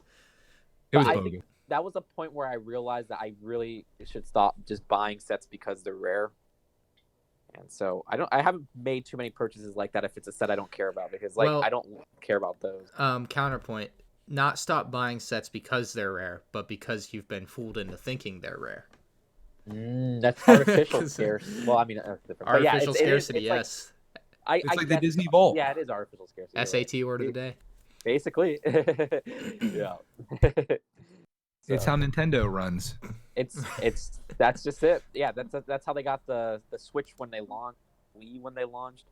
It was bogus. That was a point where I realized that I really should stop just buying sets because they're rare. And so I haven't made too many purchases like that if it's a set I don't care about, because I don't care about those. Counterpoint, not stop buying sets because they're rare, but because you've been fooled into thinking they're rare. That's artificial scarcity. Well, I mean, artificial scarcity, yes. It's like the Disney Vault. Yeah, it is artificial scarcity. SAT word of the day. Basically. Yeah. So, it's how Nintendo runs. That's just it. Yeah, that's how they got the Switch when they launched, Wii when they launched.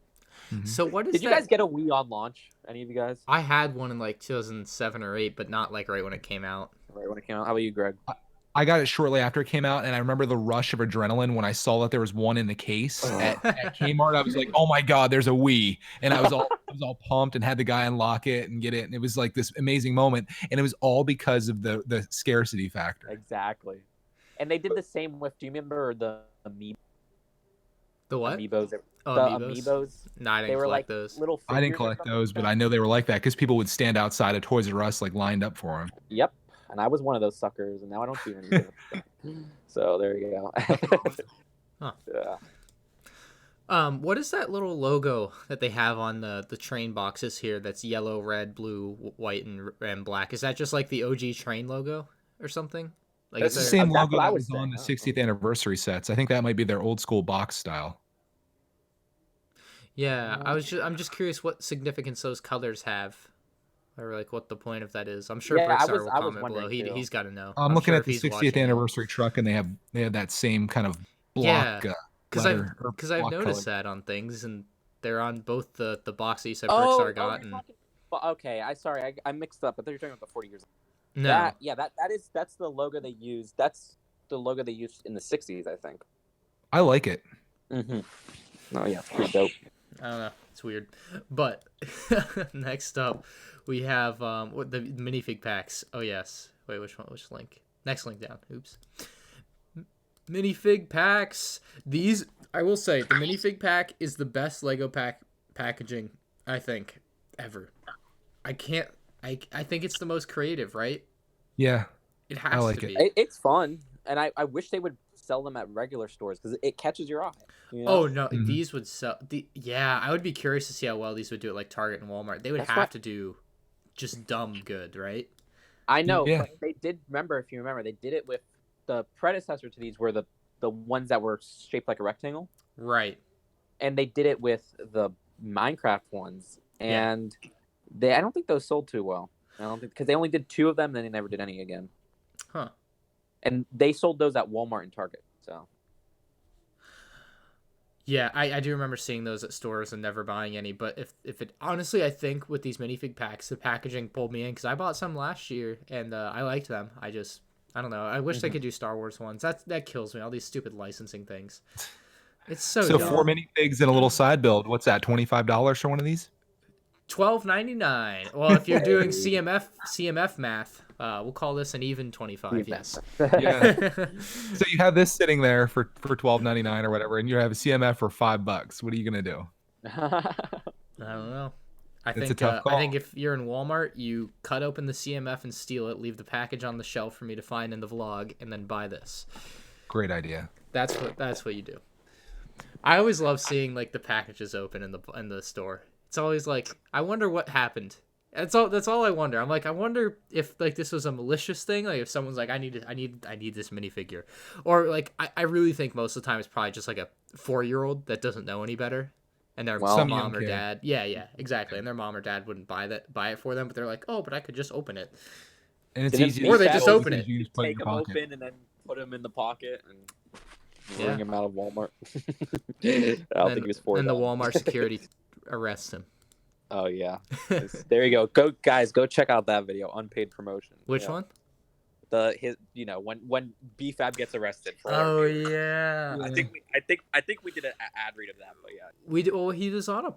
Mm-hmm. So what is Did you guys get a Wii on launch? Any of you guys? I had one in like 2007 or 8, but not like right when it came out. Right when it came out. How about you, Greg? I got it shortly after it came out, and I remember the rush of adrenaline when I saw that there was one in the case at Kmart. I was like, "Oh my God, there's a Wii!" And I was all pumped and had the guy unlock it and get it, and it was like this amazing moment. And it was all because of the scarcity factor. Exactly. And they did the same with. Do you remember the Amiibo? The what? Amiibos. Amiibos. No, I didn't collect those. Little. I didn't collect those, but I know they were like that because people would stand outside of Toys R Us like lined up for them. Yep. And I was one of those suckers, and now I don't see any. So there you go. Huh. Yeah. What is that little logo that they have on the train boxes here? That's yellow, red, blue, white, and black. Is that just like the OG train logo or something? Like that's the same logo that was on the 60th anniversary sets. I think that might be their old school box style. Yeah, I'm just curious what significance those colors have. Or like what the point of that is. I'm sure Brickstar will comment below. He's got to know. I'm looking at the 60th anniversary truck, and they have that same kind of block. Yeah, because I've noticed that on things, and they're on both the box that you said Brickstar got. Okay, I mixed up. But they're talking about the 40 years. No. That's the logo they used. That's the logo they used in the 60s, I think. I like it. Mm-hmm. Oh yeah, it's pretty dope. I don't know. It's weird. But next up, we have the Minifig Packs. Oh, yes. Wait, which one? Which link? Next link down. Oops. Minifig Packs. These, I will say, the Minifig Pack is the best Lego packaging, I think, ever. I think it's the most creative, right? Yeah. It has to be. It's fun. And I wish they would sell them at regular stores because it catches your eye. You know? Oh no, these would sell. I would be curious to see how well these would do at like Target and Walmart. They would have to do just dumb good, right? I know. Yeah. But they did. If you remember, they did it with the predecessor to these were the ones that were shaped like a rectangle, right? And they did it with the Minecraft ones, and I don't think those sold too well. I don't think because they only did 2 of them, then they never did any again. Huh. And they sold those at Walmart and Target. So. Yeah, I do remember seeing those at stores and never buying any. But if it honestly, I think with these minifig packs, the packaging pulled me in because I bought some last year and I liked them. I don't know. I wish they could do Star Wars ones. That kills me. All these stupid licensing things. It's so dumb. 4 minifigs and a little side build. What's that? $25 for one of these? $12.99. Well, if you're doing CMF math, we'll call this an even 25. Yes. Yeah. So you have this sitting there for $12.99 or whatever, and you have a CMF for $5. What are you gonna do? I don't know. I It's a tough call. I think if you're in Walmart, you cut open the CMF and steal it, leave the package on the shelf for me to find in the vlog, and then buy this. Great idea. That's what you do. I always love seeing like the packages open in the store. It's always like, I wonder what happened. That's all I wonder. I'm like, I wonder if like this was a malicious thing, like if someone's like, I need this minifigure, or like I really think most of the time it's probably just like a 4-year-old that doesn't know any better, and their mom or dad, yeah, exactly, and their mom or dad wouldn't buy it for them, but they're like, oh, but I could just open it, and it's easy. Or they just open it. You take them open and then put them in the pocket and bring him out of Walmart. I don't think he was for and the Walmart security arrests him. Oh yeah, there you go. Go check out that video. Unpaid promotion. Which one? When BFAB gets arrested. Oh yeah. I think we did an ad read of that, but yeah. We did. Well, he was on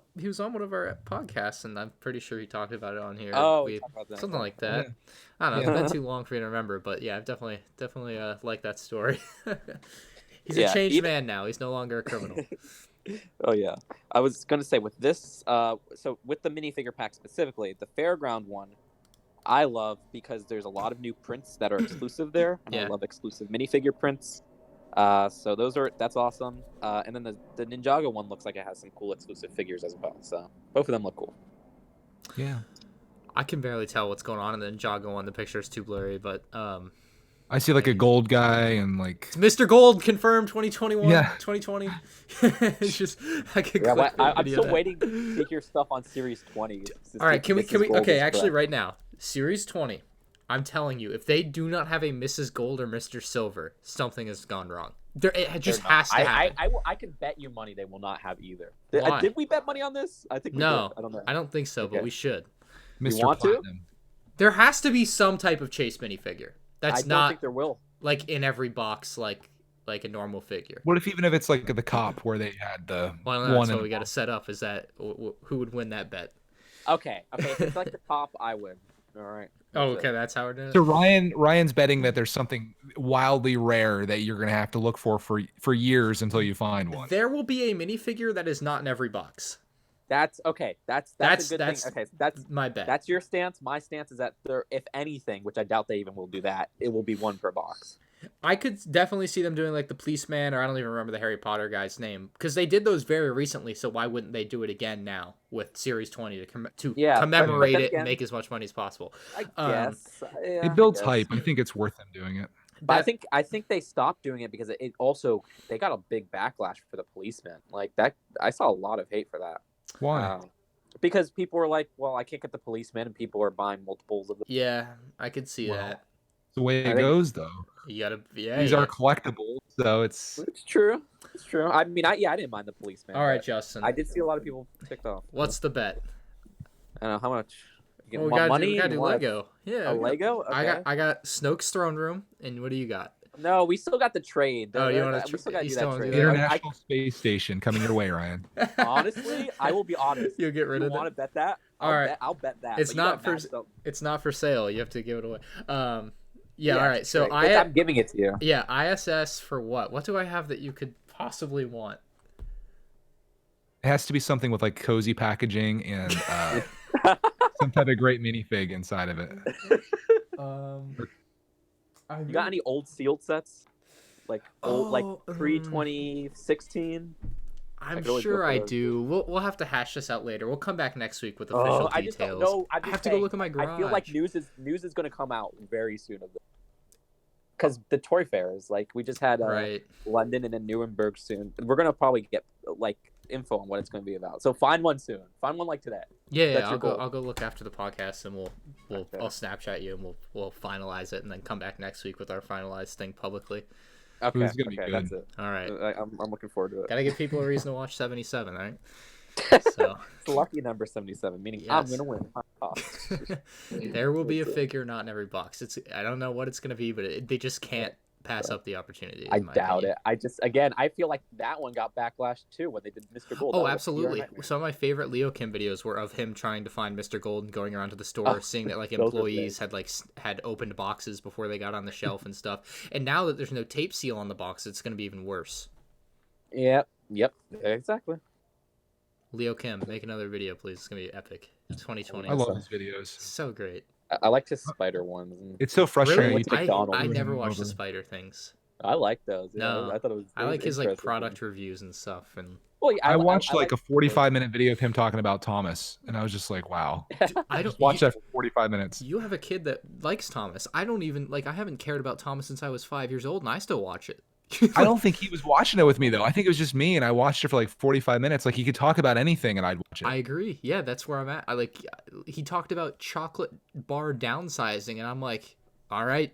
one of our podcasts, and I'm pretty sure he talked about it on here. Oh, something like that. Yeah. I don't know. It's been too long for me to remember, but yeah, I've definitely like that story. He's a changed man now. He's no longer a criminal. Oh yeah, I was gonna say with this, so with the minifigure pack specifically, the Fairground one, I love because there's a lot of new prints that are exclusive there. And I love exclusive minifigure prints. So that's awesome. And then the Ninjago one looks like it has some cool exclusive figures as well. So both of them look cool. Yeah, I can barely tell what's going on in the Ninjago one. The picture is too blurry, but I see like a gold guy and like it's Mr. Gold confirmed 2021. Yeah. 2020. It's just I could I'm still waiting to hear stuff on Series 20. All right, can we okay, actually right now, Series 20. I'm telling you, if they do not have a Mrs. Gold or Mr. Silver, something has gone wrong. It just has to happen. I can bet you money they will not have either. Why? Did we bet money on this? I think we did. I don't know. I don't think so, but we should. Mr. You want Platinum. to? There has to be some type of Chase minifigure. I don't think there will. Like in every box, like a normal figure. What if even if it's like the cop where they had the one? That's what we got to set up. Is that who would win that bet? Okay. If it's like the cop, I win. All right. Oh, okay, that's how it is. So Ryan's betting that there's something wildly rare that you're gonna have to look for years until you find one. There will be a minifigure that is not in every box. That's okay. That's a good thing. Okay, that's my bet. That's your stance. My stance is that if anything, which I doubt they even will do that, it will be one per box. I could definitely see them doing like the policeman, or I don't even remember the Harry Potter guy's name, because they did those very recently. So why wouldn't they do it again now with Series 20 to commemorate it and make as much money as possible? I guess it builds hype. I think it's worth them doing it. But I think they stopped doing it because it also they got a big backlash for the policeman. Like that, I saw a lot of hate for that. Why? Because people were like, "Well, I can't get the policeman," and people are buying multiples of them. Yeah, I could see that. The way it goes, though. You gotta, these are collectibles, so it's true. It's true. I mean, I didn't mind the policeman. All right, Justin. I did see a lot of people ticked off. What's the bet? I don't know how much. We gotta do Lego. Yeah, a Lego. Okay. I got Snoke's throne room, and what do you got? No, we still got the trade. Oh, you want to? We still got to do that trade. International Space Station coming your way, Ryan. Honestly, I will be honest. You'll get rid of it. You want to bet that? All right, I'll bet that. It's not for sale. You have to give it away. Yeah. All right. So I'm giving it to you. Yeah. ISS for what? What do I have that you could possibly want? It has to be something with like cozy packaging and some type of great minifig inside of it. You got any old sealed sets? Like pre-2016? I'm sure I do. We'll have to hash this out later. We'll come back next week with official details. I just don't know. I have to go look at my garage. I feel like news is going to come out very soon of this. Because the Toy Fair is like we just had London and then Nuremberg soon. We're going to probably get like info on what it's going to be about. So find one soon. Find one like today. Yeah, I'll go look after the podcast, and I'll Snapchat you, and we'll finalize it, and then come back next week with our finalized thing publicly. Okay, It's gonna be good. That's it. All right. I'm looking forward to it. Gotta give people a reason to watch 77, all right? So it's lucky number 77, meaning yes. I'm gonna win. There will be a figure not in every box. I don't know what it's gonna be, but they just can't pass up the opportunity. I doubt it. I feel like that one got backlash too when they did Mr. Gold. Oh, absolutely. Some of my favorite Leo Kim videos were of him trying to find Mr. Gold and going around to the store, seeing that like employees had opened boxes before they got on the shelf and stuff. And now that there's no tape seal on the box, it's gonna be even worse. Yep, exactly. Leo Kim, make another video, please. It's gonna be epic. 2020. I love his videos. So great. I like his spider ones. It's so frustrating. Really? I never watched the spider things. I like those. Yeah, No, I thought it was. I like his like product reviews and stuff. And well, I watched like a 45-minute video of him talking about Thomas, and I was just like, wow. I don't watch that for 45 minutes. You have a kid that likes Thomas. I don't even like. I haven't cared about Thomas since I was 5 years old, and I still watch it. I don't think he was watching it with me though. I think it was just me, and I watched it for like 45 minutes. Like he could talk about anything, and I'd watch it. I agree. Yeah, that's where I'm at. He talked about chocolate bar downsizing, and I'm like, all right,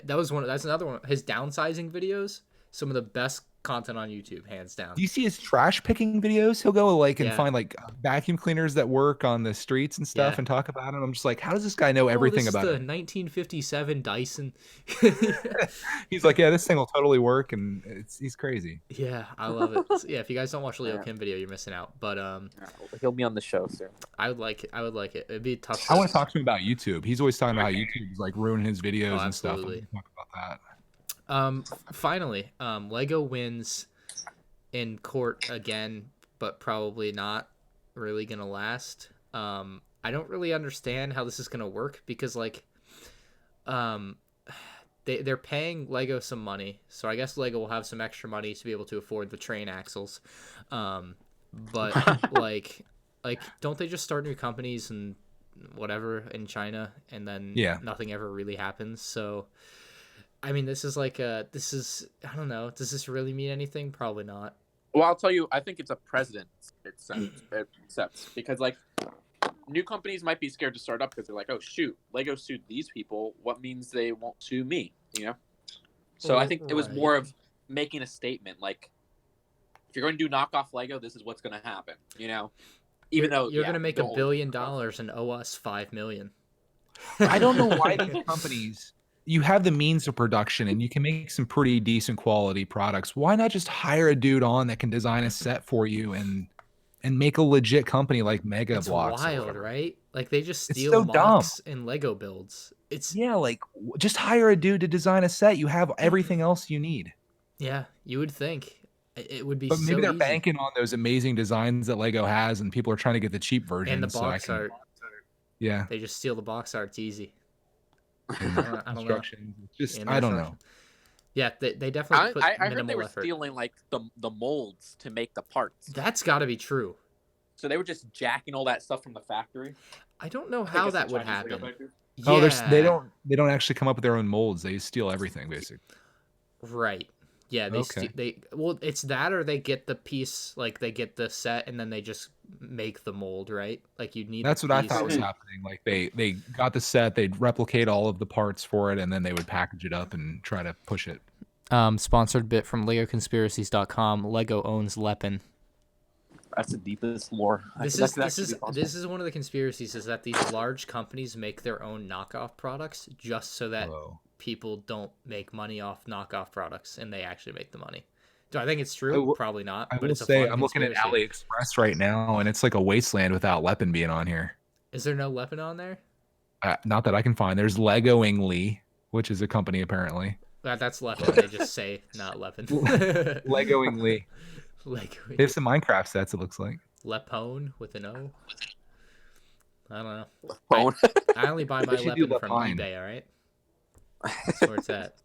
that's another one. His downsizing videos, some of the best content on YouTube, hands down. Do you see his trash picking videos? He'll go like and find like vacuum cleaners that work on the streets and stuff and talk about it. I'm just like, how does this guy know everything about it? The 1957 Dyson. He's like, yeah, this thing will totally work, and he's crazy. Yeah, I love it. So, yeah, if you guys don't watch Leo Kim video, you're missing out. But he'll be on the show soon. I would like it. It'd be tough. I want to talk to him about YouTube. He's always talking about how YouTube is like ruining his videos and stuff. Talk about that. Finally, Lego wins in court again, but probably not really gonna last. I don't really understand how this is gonna work because like, they're paying Lego some money, so I guess Lego will have some extra money to be able to afford the train axles. But like, don't they just start new companies and whatever in China, and then nothing ever really happens? So. I mean, this is I don't know. Does this really mean anything? Probably not. Well, I'll tell you, I think it's a precedent it sets because, like, new companies might be scared to start up because they're like, oh, shoot, Lego sued these people. What means they won't sue me, you know? So I think it was more of making a statement, like, if you're going to do knockoff Lego, this is what's going to happen, you know? Even though you're going to make $1 billion and owe us $5 million. I don't know why these companies... You have the means of production and you can make some pretty decent quality products. Why not just hire a dude on that can design a set for you and make a legit company like Mega Bloks? It's wild, right? Like they just steal mocks and Lego builds. Like just hire a dude to design a set. You have everything else you need. Yeah, you would think it would be. But maybe they're banking on those amazing designs that Lego has, and people are trying to get the cheap version. And the box art. Yeah, they just steal the box art. It's easy. I don't know. Just I don't know. Yeah, they definitely put I heard they were stealing like the molds to make the parts. That's got to be true. So they were just jacking all that stuff from the factory. I don't know how that would happen. Oh, they don't actually come up with their own molds. They steal everything basically. Right. Yeah, it's that or they get the piece, like they get the set and then they just make the mold, right? Like you need. That's what I thought was happening. Like they got the set, they'd replicate all of the parts for it, and then they would package it up and try to push it. Sponsored bit from LegoConspiracies.com. Lego owns Lepin. That's the deepest lore. This is one of the conspiracies, is that these large companies make their own knockoff products just so that people don't make money off knockoff products and they actually make the money. Do I think it's true? Probably not. I will say I'm looking at AliExpress right now, and it's like a wasteland without Lepin being on here. Is there no Lepin on there? Not that I can find. There's Legoingly, which is a company apparently. That's Lepin. They just say not Lepin. Legoingly. They have some Minecraft sets, it looks like. Lepone with an O. I don't know. I only buy my Lepin from eBay, all right? That's where it's at.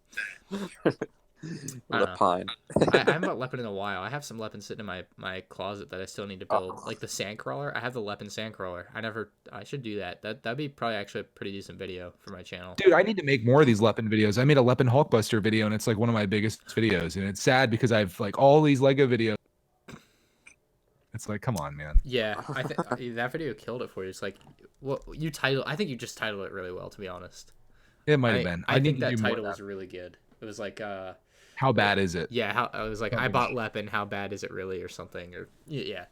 Lepine. I haven't bought Lepin in a while. I have some Lepin sitting in my closet that I still need to build. Like the Sandcrawler. I have the Lepin Sandcrawler. I should do that. That'd be probably actually a pretty decent video for my channel. Dude, I need to make more of these Lepin videos. I made a Lepin Hulkbuster video, and it's like one of my biggest videos. And it's sad because I've like all these Lego videos. It's like, come on, man. Yeah, I think that video killed it for you. It's like, what you title? I think you just titled it really well, to be honest. It might have been. I need think to that do more title of was that. really good. It was like, How bad is it? yeah, how I was like, I Something. bought Lepin. How bad is it really, or something? Or yeah,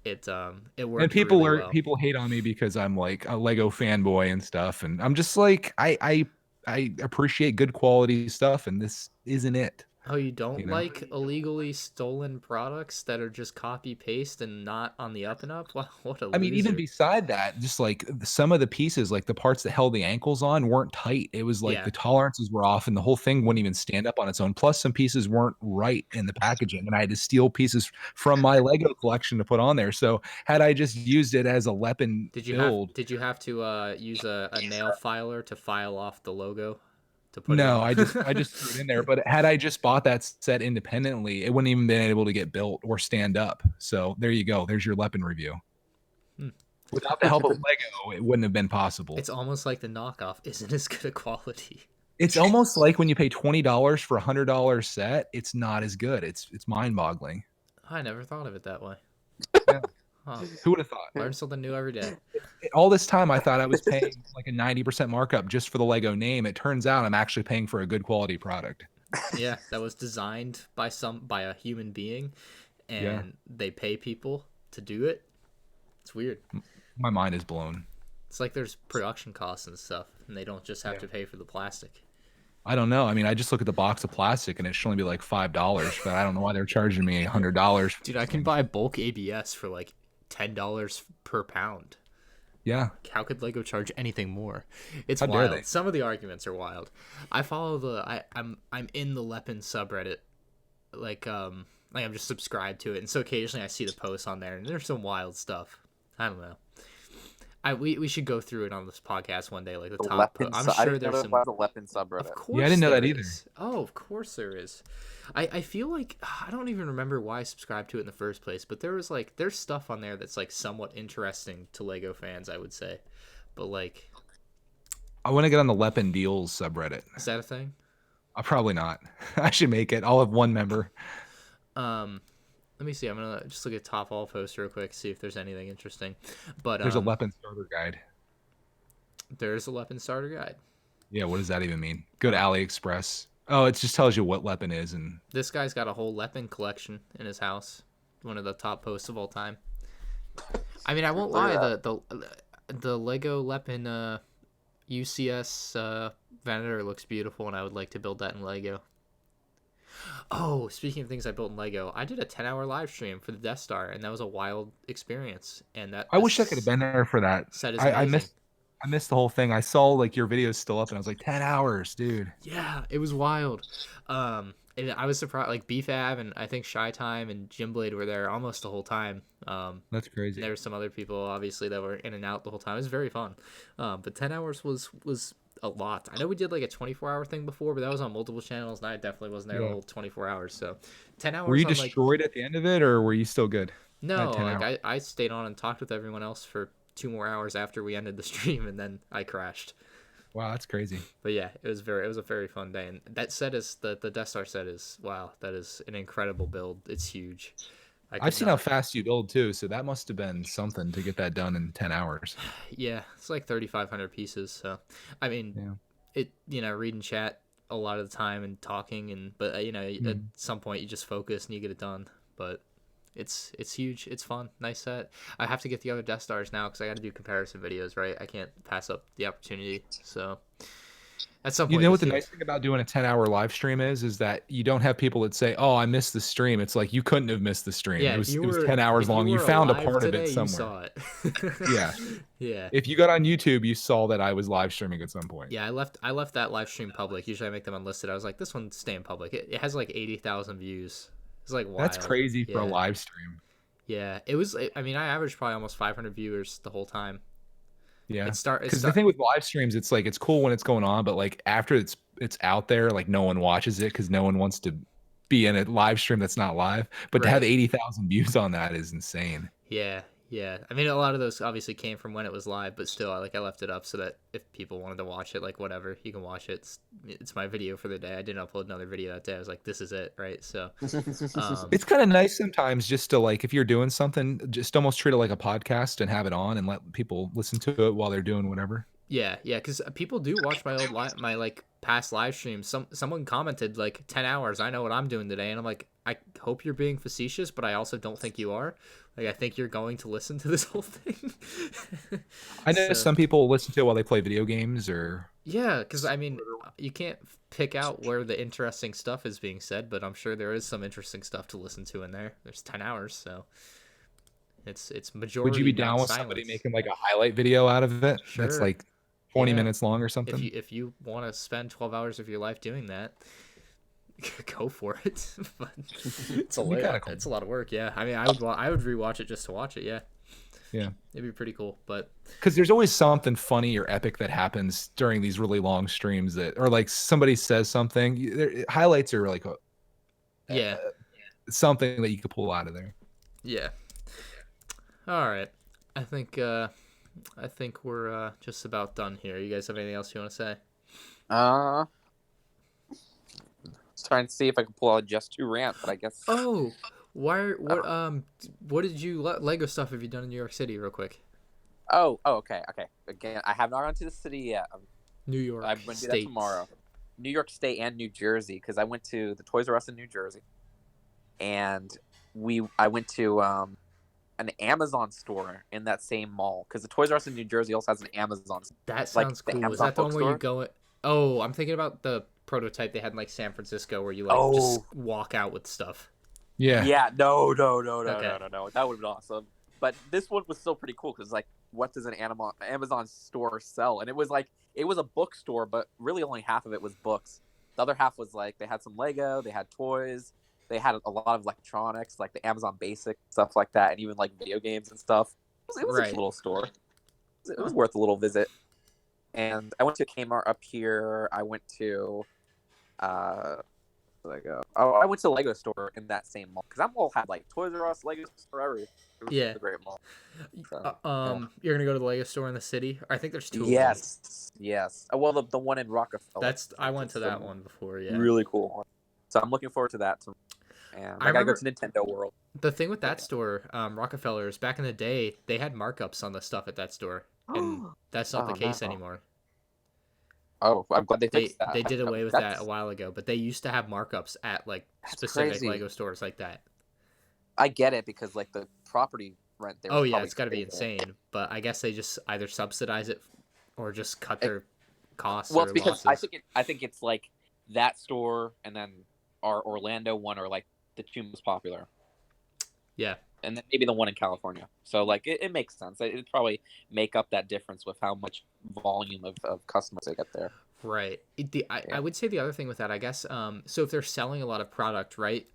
it worked. And people really well. people hate on me because I'm like a Lego fanboy and stuff, and I'm just like, I appreciate good quality stuff, and this isn't it. Oh, you don't You know? like illegally stolen products that are just copy paste and not on the up and up? Wow, what a I mean, even loser. beside that, just like some of the pieces, like the parts that held the ankles on weren't tight. It was like Yeah. the tolerances were off and the whole thing wouldn't even stand up on its own. Plus, some pieces weren't right in the packaging, and I had to steal pieces from my Lego collection to put on there. So, had I just used it as a Lepin build, Did you have to use a nail filer to file off the logo to put it no, in? I just threw it in there. But had I just bought that set independently, it wouldn't even been able to get built or stand up. So there you go. There's your Lepin review. Hmm. Without the help of Lego, it wouldn't have been possible. It's almost like the knockoff isn't as good a quality. It's almost like when you pay $20 for $100 set, it's not as good. It's mind-boggling. I never thought of it that way. Yeah. Huh. Who would have thought? Learn something new every day. All this time, I thought I was paying like a 90% markup just for the Lego name. It turns out I'm actually paying for a good quality product. Yeah, that was designed by a human being, and they pay people to do it. It's weird. My mind is blown. It's like there's production costs and stuff, and they don't just have to pay for the plastic. I don't know. I mean, I just look at the box of plastic and it should only be like $5, but I don't know why they're charging me $100. Dude, I can buy bulk ABS for like $10 per pound. Yeah. How could Lego charge anything more? It's How dare wild. they? Some of the arguments are wild. I follow I'm in the Lepin subreddit. Like I'm just subscribed to it, and so occasionally I see the posts on there, and there's some wild stuff. I don't know. We should go through it on this podcast one day, like the top. I'm sure there's some. The Lepin subreddit. Of course, Yeah, I didn't know that either. Oh, of course there is. I feel like I don't even remember why I subscribed to it in the first place, but there's stuff on there that's like somewhat interesting to Lego fans, I would say. But like, I want to get on the Lepin Deals subreddit. is that a thing? I'll probably not. I should make it. I'll have one member. Let me see. I'm gonna just look at top all posts real quick, see if there's anything interesting. But There's a Lepin starter guide. There's a Lepin starter guide. Yeah, what does that even mean? Go to AliExpress. Oh, it just tells you what Lepin is, and This guy's got a whole Lepin collection in his house. One of the top posts of all time. I mean, I won't lie. The Lego Lepin UCS Venator looks beautiful, and I would like to build that in Lego. Oh, speaking of things I built in Lego, I did a 10-hour live stream for the Death Star, and that was a wild experience. And I wish I could have been there for that. Set is I missed the whole thing. I saw like your videos still up, and I was like, 10 hours, dude. Yeah, it was wild. And I was surprised. Like BFAB and I think Shy Time and Jim Blade were there almost the whole time. That's crazy. There were some other people obviously that were in and out the whole time. It was very fun. But 10 hours was a lot. I know we did like a 24-hour thing before, but that was on multiple channels, and I definitely wasn't there the whole 24 hours. So 10 hours. Were you destroyed at the end of it, or were you still good? No, like I stayed on and talked with everyone else for 2 more hours after we ended the stream, and then I crashed. Wow, that's crazy. But yeah, it was a very fun day, and that set is the Death Star set is wow, that is an incredible build. It's huge. I've seen how fast you build too, so that must have been something to get that done in 10 hours. Yeah, it's like 3,500 pieces. So, I mean, reading chat a lot of the time and talking, but at some point you just focus and you get it done. But it's huge. It's fun. Nice set. I have to get the other Death Stars now because I got to do comparison videos, right? I can't pass up the opportunity. So at some point, you know what the nice thing about doing a 10-hour live stream is that you don't have people that say, "Oh, I missed the stream." It's like you couldn't have missed the stream. Yeah, it was 10 hours long. You found a part of it somewhere. You saw it. Yeah. Yeah. If you got on YouTube, you saw that I was live streaming at some point. Yeah, I left that live stream public. Usually I make them unlisted. I was like, this one stay in public. It has like 80,000 views. It's like wild. That's crazy for a live stream. Yeah, it was. I mean, I averaged probably almost 500 viewers the whole time. Yeah, because the thing with live streams, it's like it's cool when it's going on, but like after it's out there, like no one watches it because no one wants to be in a live stream that's not live. But to have 80,000 views on that is insane. Yeah, Yeah, I mean, a lot of those obviously came from when it was live, but still, I left it up so that if people wanted to watch it, like whatever, you can watch it. It's my video for the day. I didn't upload another video that day. I was like, this is it, right? So, It's kind of nice sometimes just to like if you're doing something, just almost treat it like a podcast and have it on and let people listen to it while they're doing whatever. yeah, because people do watch my my like past live streams. Someone commented like 10 hours. I know what I'm doing today, and I'm like, I hope you're being facetious, but I also don't think you are. Like, I think you're going to listen to this whole thing. I know some people listen to it while they play video games or. Yeah, because I mean, you can't pick out where the interesting stuff is being said, but I'm sure there is some interesting stuff to listen to in there. There's 10 hours, so it's majority. Would you be down with somebody making like a highlight video out of it? Sure. That's like 20 minutes long or something. If you want to spend 12 hours of your life doing that, go for it. But it's a lot of work. Yeah, I mean, I would rewatch it just to watch it. Yeah. Yeah, it'd be pretty cool. But because there's always something funny or epic that happens during these really long streams that, or like somebody says something. Highlights are like something that you could pull out of there. Yeah. All right. I think we're just about done here. You guys have anything else you want to say? Trying to see if I can pull out just 2 rant, but I guess. Oh, what did you Lego stuff have you done in New York City, real quick? Okay. Again, I have not gone to the city yet. New York. I'm going to do that tomorrow. New York State and New Jersey, because I went to the Toys R Us in New Jersey, and I went to an Amazon store in that same mall, because the Toys R Us in New Jersey also has an Amazon. That sounds cool. Is that the one where you go? Oh, I'm thinking about the prototype they had in like San Francisco, where you just walk out with stuff. Yeah. No. That would be awesome. But this one was still pretty cool because, like, what does an Amazon store sell? And it was a bookstore, but really only half of it was books. The other half was like they had some Lego, they had toys, they had a lot of electronics, like the Amazon Basic stuff like that, and even like video games and stuff. It was a little store. It was worth a little visit. And I went to Kmart up here. I went to I went to the Lego store in that same mall, because that mall had like Toys R Us, Lego store, everything. It was a great mall. So, you're gonna go to the Lego store in the city? I think there's 2. Yes. Well, the one in Rockefeller. I went to that one before. Yeah. Really cool one. So I'm looking forward to that. And I gotta go to Nintendo World. The thing with that store, Rockefeller, is back in the day they had markups on the stuff at that store, and that's not the case anymore. Oh, I'm glad they fixed that. They did away with that a while ago, but they used to have markups at like specific Lego stores like that. I get it, because like the property rent there. Oh yeah, it's got to be insane. But I guess they just either subsidize it or just cut their costs. Well, it's because I think it's like that store and then our Orlando one are like the 2 most popular. Yeah. And then maybe the one in California. So like it makes sense. It'd probably make up that difference with how much volume of customers they get there. Right. I would say the other thing with that, I guess, so if they're selling a lot of product, right,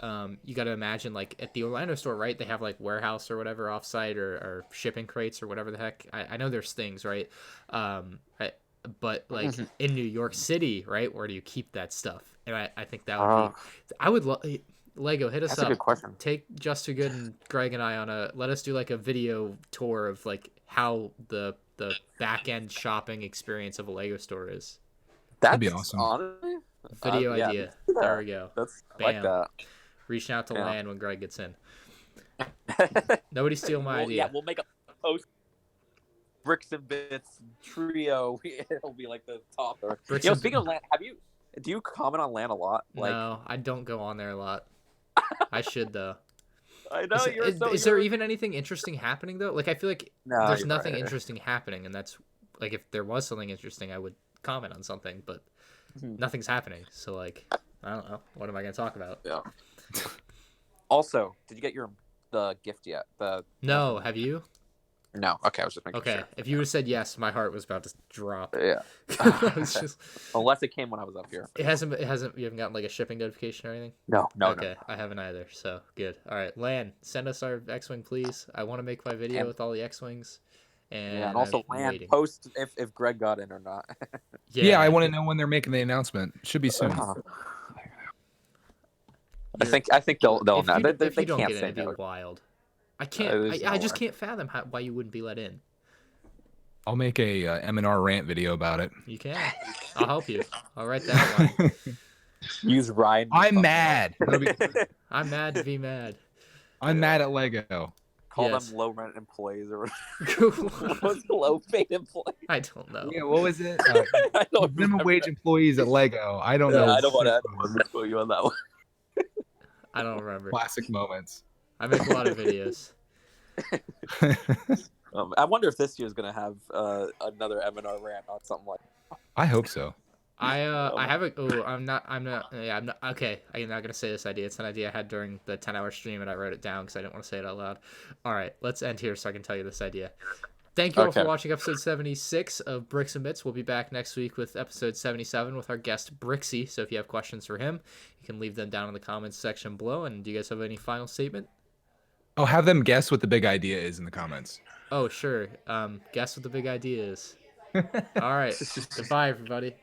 you got to imagine, like, at the Orlando store, right, they have, like, warehouse or whatever offsite or shipping crates or whatever the heck. I know there's things, right? But, like, in New York City, right, where do you keep that stuff? And I think that would be... I would love... Lego, hit us up. That's a good question. Take Just Too Good and Greg and I on let us do like a video tour of like how the back end shopping experience of a Lego store is. That'd be awesome. Honestly, video idea. There we go. That's Bam. like that. Reaching out to land when Greg gets in. Nobody steal my idea. Yeah, we'll make a post. Bricks and Bits trio. It'll be like the top. Speaking of land, do you comment on land a lot? No, I don't go on there a lot. I should though. I know is there even anything interesting happening though? Like I feel like there's nothing interesting happening, and that's like if there was something interesting, I would comment on something, but nothing's happening. So like I don't know. What am I gonna talk about? Yeah. Also, did you get the gift yet? No, have you? No. Okay, I was just making sure. Okay, if you would have said yes, my heart was about to drop. Yeah. Unless it came when I was up here. It hasn't. You haven't gotten like a shipping notification or anything? No. Okay, I haven't either. So good. All right, Lan, send us our X-wing, please. I want to make my video with all the X-wings. And also Lan, post if Greg got in or not. Yeah, I want to know when they're making the announcement. Should be soon. I think they'll know. If you don't get it, it'd be wild. I can't. I just can't fathom why you wouldn't be let in. I'll make a M&R rant video about it. You can. I'll help you. I'll write the outline. Use Ryan. I'm mad. I'm mad to be mad. I'm mad at Lego. Call them low rent employees or what's low paid employees? I don't know. Yeah, what was it? I don't minimum wage employees at Lego. I don't know. I don't want to quote you on that one. I don't remember. Classic moments. I make a lot of videos. I wonder if this year's gonna have another M&R rant on something like that. I hope so. I have a I'm not okay. I'm not gonna say this idea. It's an idea I had during the 10-hour stream, and I wrote it down because I didn't want to say it out loud. All right, let's end here so I can tell you this idea. Thank you all for watching episode 76 of Bricks and Bits. We'll be back next week with episode 77 with our guest Brixie. So if you have questions for him, you can leave them down in the comments section below. And do you guys have any final statement? Oh, have them guess what the big idea is in the comments. Oh, sure. Guess what the big idea is. All right. Goodbye, everybody.